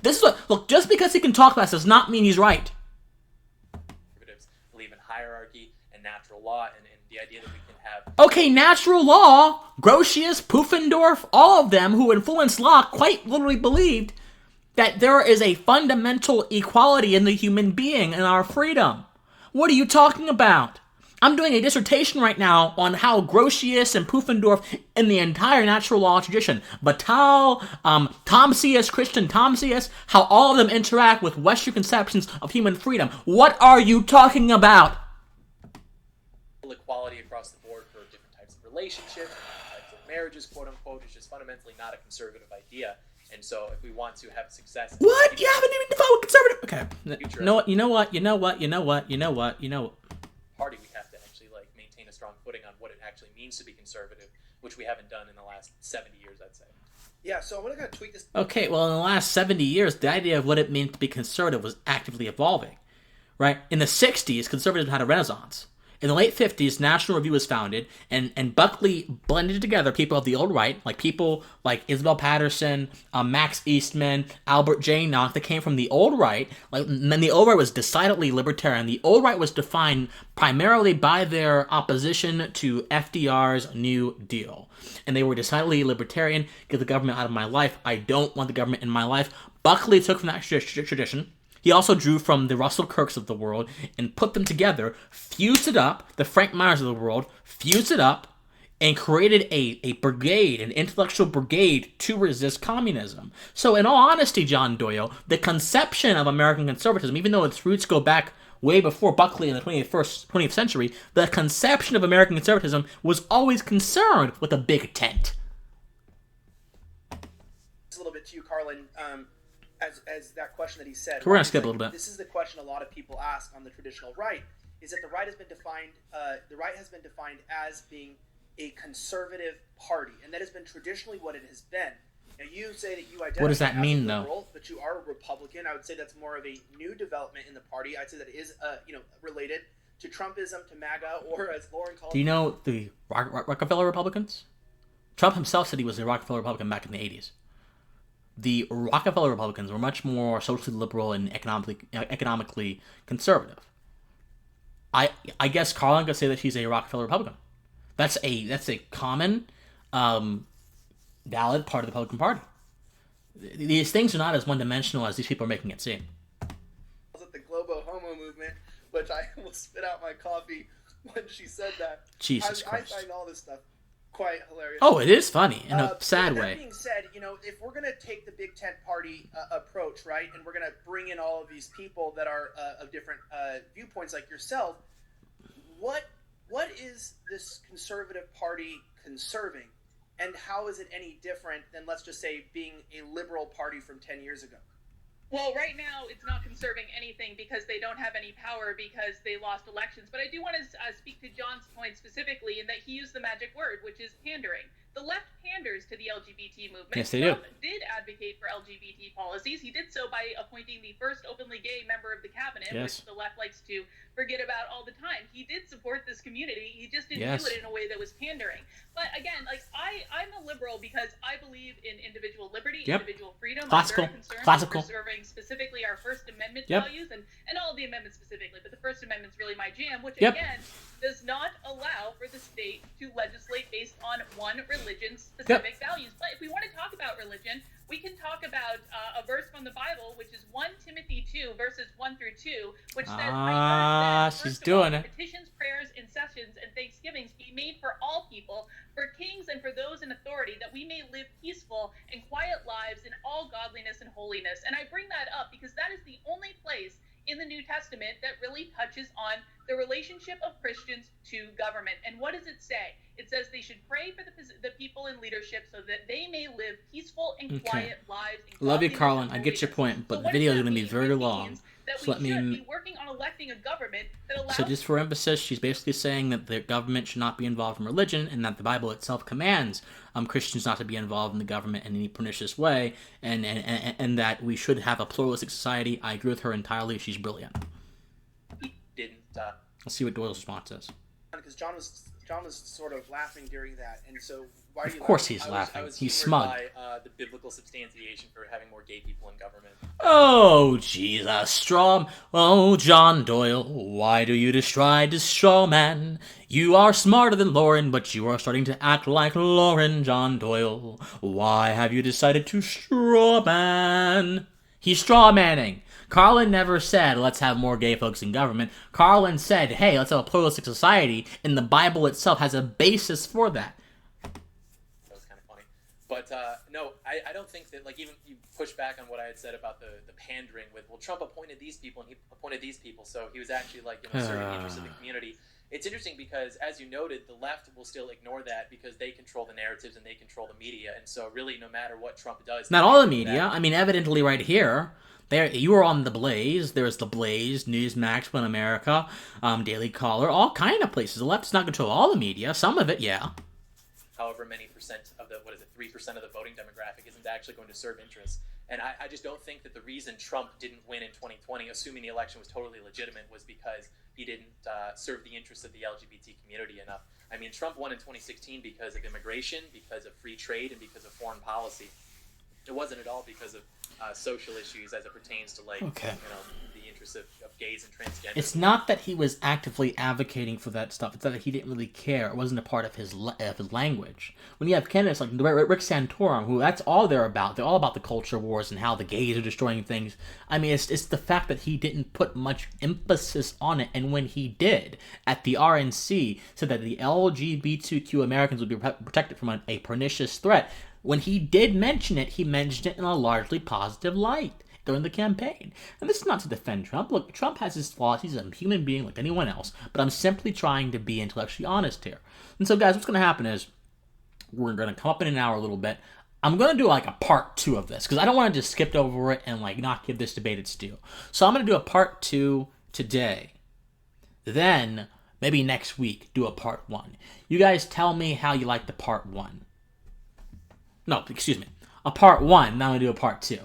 is what, look, just because he can talk about this does not mean he's right. Believe in hierarchy and natural law and the idea that we can have... Okay, natural law, Grotius, Pufendorf, all of them who influenced law quite literally believed that there is a fundamental equality in the human being and our freedom. What are you talking about? I'm doing a dissertation right now on how Grotius and Pufendorf and the entire natural law tradition, Vattel, Tomsius, Christian Tomsius, how all of them interact with Western conceptions of human freedom. What are you talking about? Equality across the board for different types of relationships, types of marriages, quote unquote, is just fundamentally not a conservative idea. And so if we want to have success... What? You haven't even defined conservative... Okay. You know what? Party, we have to actually like maintain a strong footing on what it actually means to be conservative, which we haven't done in the last 70 years, I'd say. Yeah, so I'm going to tweak this... Okay, well, in the last 70 years, the idea of what it means to be conservative was actively evolving, right? In the 60s, conservatism had a renaissance. In the late 50s, National Review was founded, and Buckley blended together people of the old right, like people like Isabel Patterson, Max Eastman, Albert J. Nock, that came from the old right. And then the old right was decidedly libertarian. The old right was defined primarily by their opposition to FDR's New Deal. And they were decidedly libertarian. Get the government out of my life. I don't want the government in my life. Buckley took from that tradition. He also drew from the Russell Kirks of the world and put them together, fused it up, the Frank Myers of the world, fused it up, and created a brigade, an intellectual brigade to resist communism. So in all honesty, John Doyle, the conception of American conservatism, even though its roots go back way before Buckley in the 20th century, the conception of American conservatism was always concerned with a big tent. A little bit to you, Karlyn. As that question that he said, we're gonna skip a little bit. This is the question a lot of people ask on the traditional right: is that the right has been defined? The right has been defined as being a conservative party, and that has been traditionally what it has been. Now, you say that you identify what does that as mean, a liberal, though? but you are a Republican. I would say that's more of a new development in the party. I'd say that it is, related to Trumpism, to MAGA, or as Lauren calls. Do you know the Rockefeller Republicans? Trump himself said he was a Rockefeller Republican back in the 80s. The Rockefeller Republicans were much more socially liberal and economically conservative. I guess Karlyn could say that she's a Rockefeller Republican. That's a common, valid part of the Republican Party. These things are not as one-dimensional as these people are making it seem. Was it the Globo Homo movement, which I almost spit out my coffee when she said that. Jesus Christ. I find all this stuff quite hilarious. Oh, it is funny in a sad way. That being said, if we're going to take the Big Tent Party approach, right, and we're going to bring in all of these people that are of different viewpoints like yourself, what is this conservative party conserving, and how is it any different than, let's just say, being a liberal party from 10 years ago? Well, right now, it's not conserving anything because they don't have any power because they lost elections. But I do want to speak to John's point specifically in that he used the magic word, which is pandering. The left panders to the LGBT movement. Yes, they do. Trump did advocate for LGBT policies. He did so by appointing the first openly gay member of the cabinet, yes. which the left likes to forget about all the time. He did support this community. He just didn't yes. do it in a way that was pandering. But again, I'm a liberal because I believe in individual liberty, yep. individual freedom. Classical. I'm very concerned Classical. with preserving specifically our First Amendment yep. values and all of the amendments specifically. But the First Amendment's really my jam, which yep. again does not allow for the state to legislate based on one religion's specific yep. values. But if we want to talk about religion, we can talk about a verse from the Bible, which is 1 Timothy 2, verses 1 through 2, which says, she's doing it. Petitions, prayers, intercessions, and thanksgivings be made for all people, for kings and for those in authority, that we may live peaceful and quiet lives in all godliness and holiness. And I bring that up because that is the only place in the New Testament that really touches on the relationship of Christians to government. And what does it say? It says they should pray for the people in leadership so that they may live peaceful and quiet lives. Love you, Karlyn. I get your point, but the video is going to be very long. So let me be working on electing a government that allows. So just for emphasis, she's basically saying that the government should not be involved in religion, and that the Bible itself commands Christians not to be involved in the government in any pernicious way, and that we should have a pluralistic society. I agree with her entirely. She's brilliant. Let's see what Doyle's response is. Because John was sort of laughing during that, and so why are you? Of course he's laughing. I was he's smug. By the biblical substantiation for having more gay people in government. Oh, Jesus, straw. Oh, John Doyle, why do you try to straw man? You are smarter than Lauren, but you are starting to act like Lauren, John Doyle. Why have you decided to straw man? He's straw manning. Karlyn never said, let's have more gay folks in government. Karlyn said, hey, let's have a pluralistic society, and the Bible itself has a basis for that. That was kind of funny. But, no, I don't think that, even you push back on what I had said about the pandering with, well, Trump appointed these people, and he appointed these people, so he was actually, serving the interests of the community. It's interesting because, as you noted, the left will still ignore that because they control the narratives and they control the media, and so really, no matter what Trump does... Not all the media. I mean, evidently right here... There, you were on The Blaze. There's The Blaze, Newsmax, One America, Daily Caller, all kind of places. The left does not control all the media. Some of it, yeah. However many percent of the, 3% of the voting demographic isn't actually going to serve interests. And I just don't think that the reason Trump didn't win in 2020, assuming the election was totally legitimate, was because he didn't serve the interests of the LGBT community enough. I mean, Trump won in 2016 because of immigration, because of free trade, and because of foreign policy. It wasn't at all because of social issues as it pertains to the interests of gays and transgenders. It's not that he was actively advocating for that stuff. It's that he didn't really care. It wasn't a part of his language. When you have candidates like Rick Santorum, who that's all they're about. They're all about the culture wars and how the gays are destroying things. I mean, it's the fact that he didn't put much emphasis on it. And when he did, at the RNC, said that the LGBTQ Americans would be protected from a pernicious threat. When he did mention it, he mentioned it in a largely positive light during the campaign. And this is not to defend Trump. Look, Trump has his flaws. He's a human being like anyone else. But I'm simply trying to be intellectually honest here. And so, guys, what's going to happen is we're going to come up in an hour a little bit. I'm going to do a part 2 of this because I don't want to just skip over it and not give this debate its due. So I'm going to do a part 2 today. Then, maybe next week, do a part 1. You guys tell me how you like the part 1. No, excuse me. A part 1, now I'm going to do a part 2.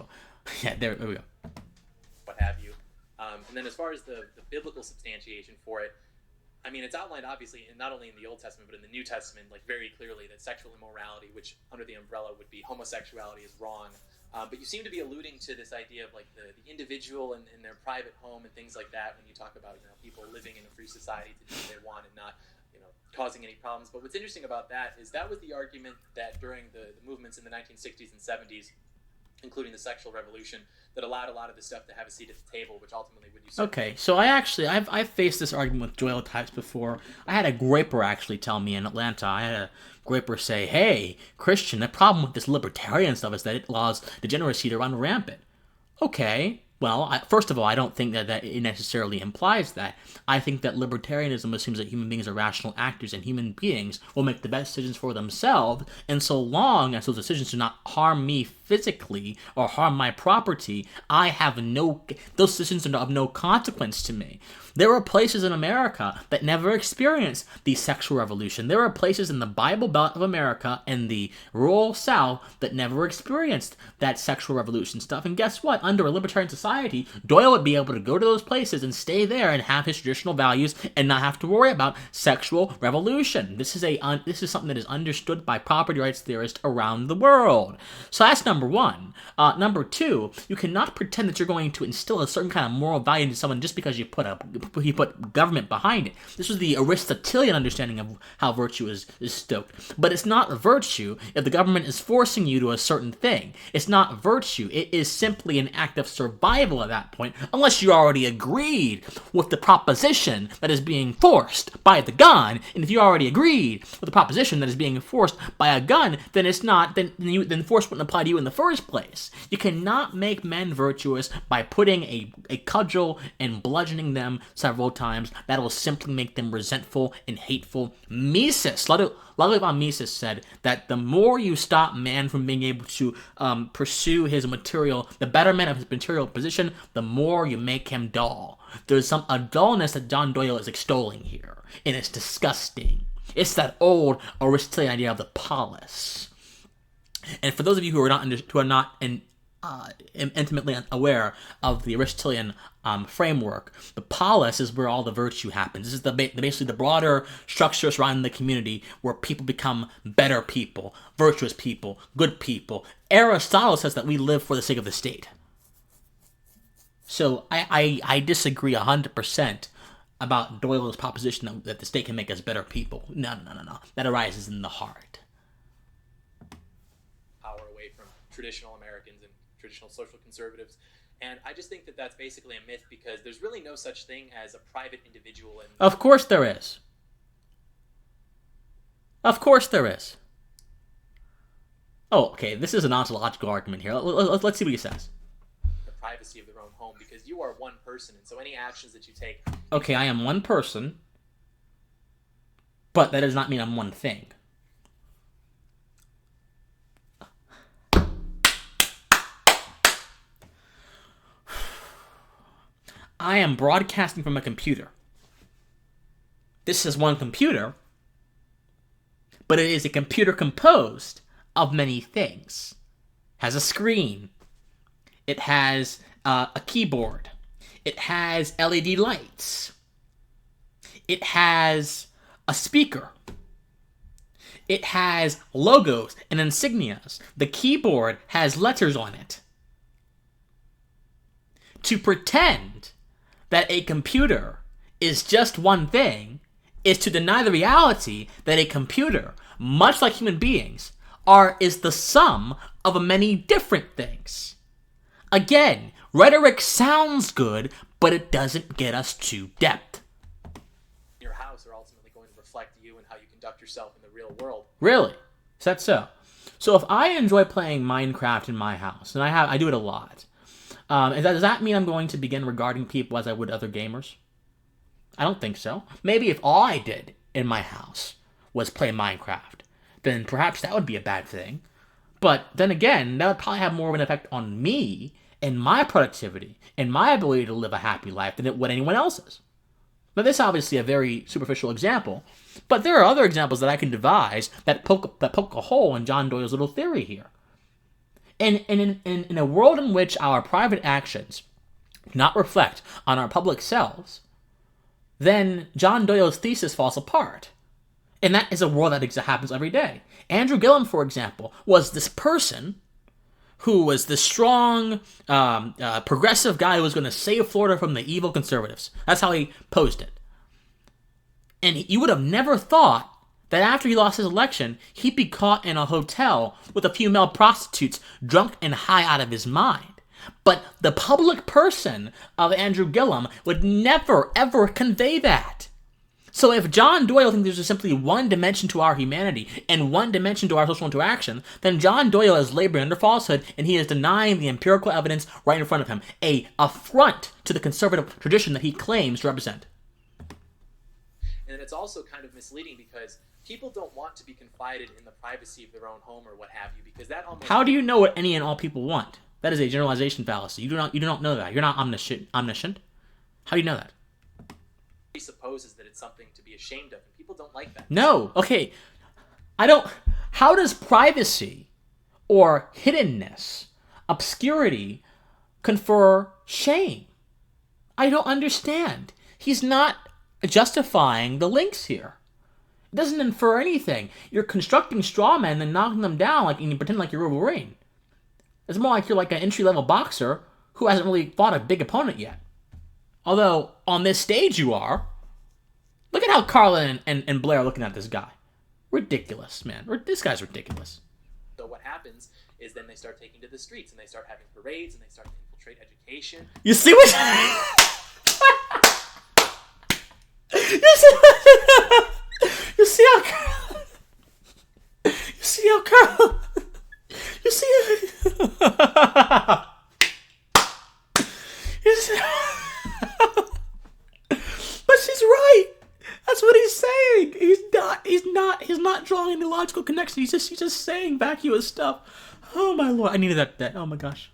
Yeah, there we go. What have you. And then as far as the biblical substantiation for it, I mean, it's outlined, obviously, not only in the Old Testament, but in the New Testament, very clearly that sexual immorality, which under the umbrella would be homosexuality, is wrong. But you seem to be alluding to this idea of, the individual in their private home and things like that when you talk about, people living in a free society to do what they want and not causing any problems. But what's interesting about that is that was the argument that during the movements in the 1960s and 70s, including the sexual revolution, that allowed a lot of this stuff to have a seat at the table, which ultimately would usurp. Okay, so I've faced this argument with Doyle types before. I had a graper actually tell me in Atlanta. I had a graper say, "Hey, Christian, the problem with this libertarian stuff is that it allows degeneracy to run rampant." Okay, well, first of all, I don't think that it necessarily implies that. I think that libertarianism assumes that human beings are rational actors and human beings will make the best decisions for themselves, and so long as those decisions do not harm me physically or harm my property, those decisions are of no consequence to me. There are places in America that never experienced the sexual revolution. There are places in the Bible Belt of America and the rural South that never experienced that sexual revolution stuff. And guess what? Under a libertarian society, Doyle would be able to go to those places and stay there and have his traditional values and not have to worry about sexual revolution. This is something that is understood by property rights theorists around the world. So that's number one. Number two, you cannot pretend that you're going to instill a certain kind of moral value into someone just because you put government behind it. This was the Aristotelian understanding of how virtue is stoked. But it's not virtue if the government is forcing you to a certain thing. It's not virtue. It is simply an act of survival at that point, unless you already agreed with the proposition that is being forced by the gun. And if you already agreed with the proposition that is being enforced by a gun, then it's not. Then force wouldn't apply to you in the first place. You cannot make men virtuous by putting a cudgel and bludgeoning them several times. That will simply make them resentful and hateful. Mises, Ludwig von Mises said that the more you stop man from being able to pursue his the betterment of his material position, the more you make him dull. There's a dullness that John Doyle is extolling here, and it's disgusting. It's that old Aristotelian idea of the polis. And for those of you who are not intimately aware of the Aristotelian framework, the polis is where all the virtue happens. This is basically the broader structure surrounding the community where people become better people, virtuous people, good people. Aristotle says that we live for the sake of the state. So I disagree 100% about Doyle's proposition that the state can make us better people. No. That arises in the heart. Power away from traditional Americans and traditional social conservatives. And I just think that that's basically a myth because there's really no such thing as a private individual. Of course there is. Of course there is. Oh, okay, this is an ontological argument here. Let's see what he says. The privacy of their own home, because you are one person, and so any actions that you take... Okay, I am one person, but that does not mean I'm one thing. I am broadcasting from a computer. This is one computer, but it is a computer composed of many things. It has a screen. It has a keyboard. It has LED lights. It has a speaker. It has logos and insignias. The keyboard has letters on it. To pretend that a computer is just one thing is to deny the reality that a computer, much like human beings, is the sum of many different things. Again, rhetoric sounds good, but it doesn't get us to depth. Your house are ultimately going to reflect you and how you conduct yourself in the real world. Really? Is that so? So if I enjoy playing Minecraft in my house, and I do it a lot, does that mean I'm going to begin regarding people as I would other gamers? I don't think so. Maybe if all I did in my house was play Minecraft, then perhaps that would be a bad thing. But then again, that would probably have more of an effect on me and my productivity and my ability to live a happy life than it would anyone else's. Now, this is obviously a very superficial example, but there are other examples that I can devise that poke a hole in John Doyle's little theory here. And in a world in which our private actions do not reflect on our public selves, then John Doyle's thesis falls apart. And that is a world that happens every day. Andrew Gillum, for example, was this person who was the strong, progressive guy who was going to save Florida from the evil conservatives. That's how he posed it. And you would have never thought that after he lost his election, he'd be caught in a hotel with a few male prostitutes, drunk and high out of his mind. But the public person of Andrew Gillum would never, ever convey that. So if John Doyle thinks there's simply one dimension to our humanity and one dimension to our social interaction, then John Doyle is laboring under falsehood, and he is denying the empirical evidence right in front of him, an affront to the conservative tradition that he claims to represent. And it's also kind of misleading because people don't want to be confided in the privacy of their own home or what have you, because that almost... How do you know what any and all people want? That is a generalization fallacy. You do not know that. You're not omniscient. How do you know that? Presupposes that it's something to be ashamed of, and people don't like that. No. Okay. How does privacy or hiddenness, obscurity, confer shame? I don't understand. He's not justifying the links here. It doesn't infer anything. You're constructing straw men and knocking them down and you pretend like you're Wolverine. It's more like you're like an entry-level boxer who hasn't really fought a big opponent yet. Although, on this stage you are. Look at how Karlyn and Blaire are looking at this guy. Ridiculous, man. This guy's ridiculous. So what happens is then they start taking to the streets, and they start having parades, and they start to infiltrate education. You see what... You see how Karlyn... You see But she's right. That's what he's saying. He's not drawing any logical connection. He's just saying vacuous stuff. Oh my lord, I needed that. Oh my gosh.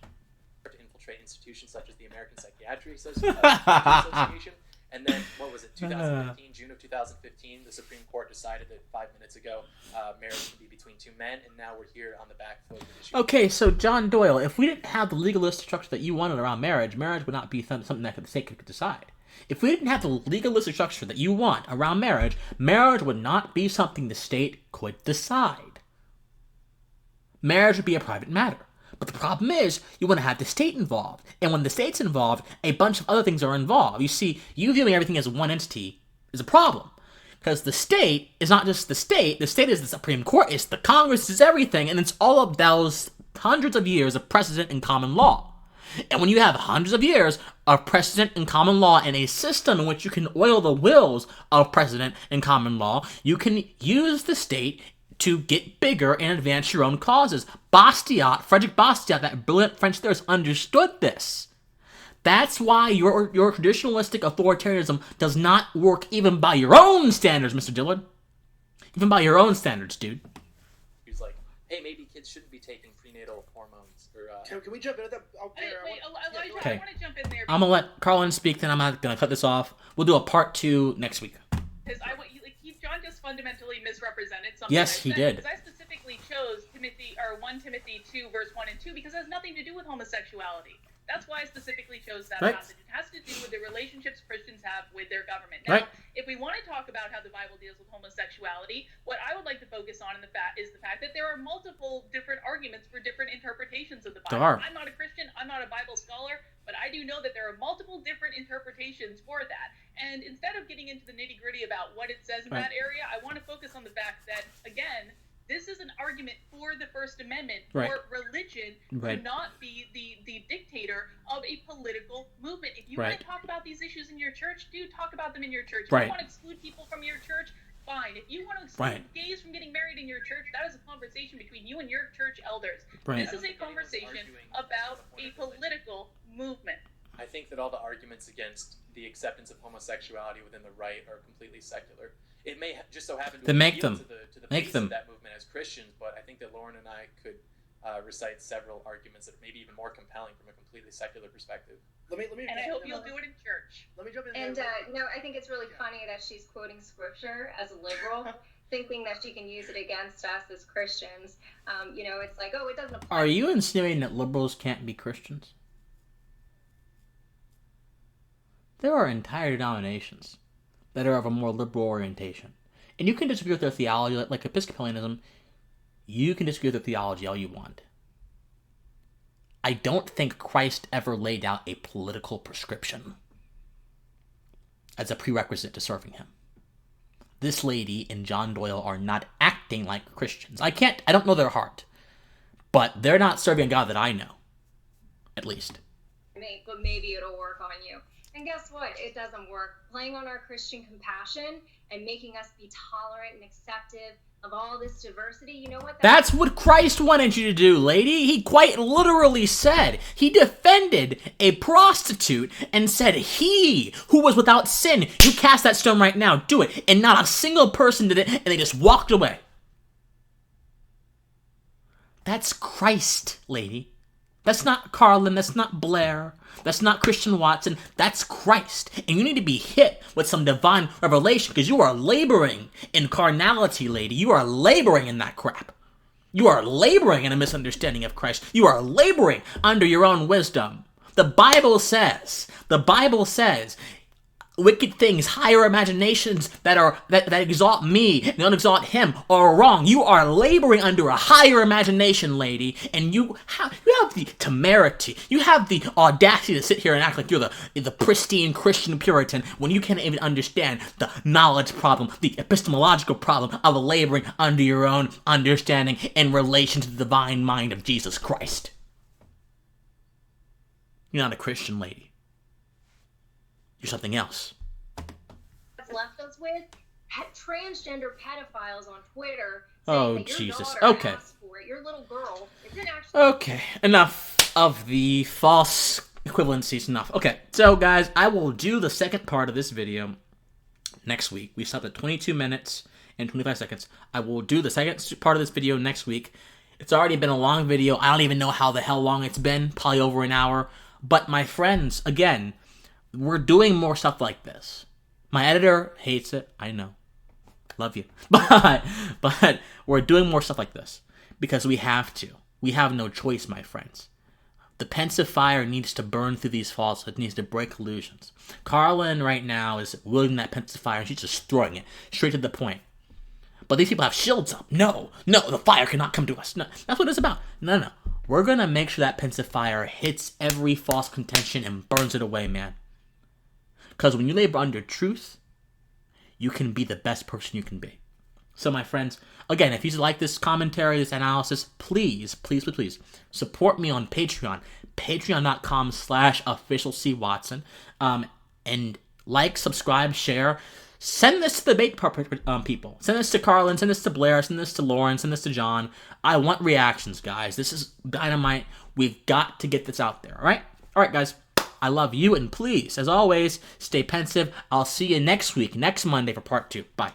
To infiltrate institutions such as the American Psychiatry Association. And then, what was it, 2015, June of 2015, the Supreme Court decided that 5 minutes ago, marriage can be between two men, and now we're here on the back foot with the issue. Okay, so John Doyle, if we didn't have the legalistic structure that you wanted around marriage would not be something that the state could decide. If we didn't have the legalistic structure that you want around marriage would not be something the state could decide. Marriage would be a private matter. But the problem is, you want to have the state involved. And when the state's involved, a bunch of other things are involved. You see, you viewing everything as one entity is a problem. Because the state is not just the state is the Supreme Court, it's the Congress, it's everything, and it's all of those hundreds of years of precedent and common law. And when you have hundreds of years of precedent and common law and a system in which you can oil the wheels of precedent and common law, you can use the state to get bigger and advance your own causes. Frederick Bastiat, that brilliant French theorist, understood this. That's why your traditionalistic authoritarianism does not work even by your own standards, Mr. Dillard. Even by your own standards, dude. He's like, hey, maybe kids shouldn't be taking prenatal hormones. Or, Can we jump into that? Elijah, Okay. I want to jump in there. I'm going to let Karlyn speak, then I'm not going to cut this off. We'll do a part 2 next week. Because John just fundamentally misrepresented something. Yes, he did. Because I specifically chose 1 Timothy 2, verse 1 and 2, because it has nothing to do with homosexuality. That's why I specifically chose that passage. It has to do with the relationships Christians have with their government. Now, if we want to talk about how the Bible deals with homosexuality, what I would like to focus on is the fact that there are multiple different arguments for different interpretations of the Bible. I'm not a Christian, I'm not a Bible scholar, but I do know that there are multiple different interpretations for that. And instead of getting into the nitty-gritty about what it says in that area, I want to focus on the fact that, again, this is an argument for the First Amendment, for religion to not be the dictator of a political movement. If you want to talk about these issues in your church, talk about them in your church. If you want to exclude people from your church, fine. If you want to exclude gays from getting married in your church, that is a conversation between you and your church elders. This is a conversation about a political movement. I think that all the arguments against the acceptance of homosexuality within the right are completely secular. It may just so happen to appeal to the base of that movement as Christians, but I think that Lauren and I could recite several arguments that are maybe even more compelling from a completely secular perspective. Let me and I hope you'll do it in church. Let me jump in. And I think it's really funny that she's quoting scripture as a liberal, thinking that she can use it against us as Christians. It's like, it doesn't apply. Are you insinuating that liberals can't be Christians? There are entire denominations that are of a more liberal orientation. And you can disagree with their theology, like Episcopalianism. You can disagree with their theology all you want. I don't think Christ ever laid out a political prescription as a prerequisite to serving him. this lady and John Doyle are not acting like Christians. I don't know their heart, but they're not serving a God that I know, at least. But maybe it'll work on you. And guess what? It doesn't work. Playing on our Christian compassion and making us be tolerant and acceptive of all this diversity, you know what? That's what Christ wanted you to do, lady. He quite literally said, he defended a prostitute and said, he who was without sin, you cast that stone right now, do it. And not a single person did it, and they just walked away. That's Christ, lady. That's not Karlyn, that's not Blaire, that's not Christian Watson, that's Christ. And you need to be hit with some divine revelation because you are laboring in carnality, lady. You are laboring in that crap. You are laboring in a misunderstanding of Christ. You are laboring under your own wisdom. The Bible says, wicked things, higher imaginations that exalt me and don't exalt him are wrong. You are laboring under a higher imagination, lady, and you have the temerity, you have the audacity to sit here and act like you're the pristine Christian Puritan when you can't even understand the knowledge problem, the epistemological problem of laboring under your own understanding in relation to the divine mind of Jesus Christ. You're not a Christian, lady. You're something else. Left us with transgender pedophiles on Twitter saying that your Jesus. daughter Okay. asked for it. Your little girl. It didn't actually. Okay. Enough of the false equivalencies. Enough. Okay. So, guys, I will do the second part of this video next week. We stopped at 22 minutes and 25 seconds. I will do the second part of this video next week. It's already been a long video. I don't even know how the hell long it's been. Probably over an hour. But my friends, again, we're doing more stuff like this. My editor hates it. I know. Love you. But we're doing more stuff like this because we have to. We have no choice, my friends. The pensive fire needs to burn through these falsehoods, needs to break illusions. Karlyn right now is wielding that pensive fire and she's just throwing it straight to the point. But these people have shields up. No, the fire cannot come to us. No, that's what it's about. No. We're going to make sure that pensive fire hits every false contention and burns it away, man. Because when you labor under truth, you can be the best person you can be. So, my friends, again, if you like this commentary, this analysis, please support me on Patreon. Patreon.com/officialcwatson. And like, subscribe, share. Send this to the debate people. Send this to Karlyn. Send this to Blaire. Send this to Lauren. Send this to John. I want reactions, guys. This is dynamite. We've got to get this out there, all right? All right, guys. I love you, and please, as always, stay pensive. I'll see you next week, next Monday for part 2. Bye.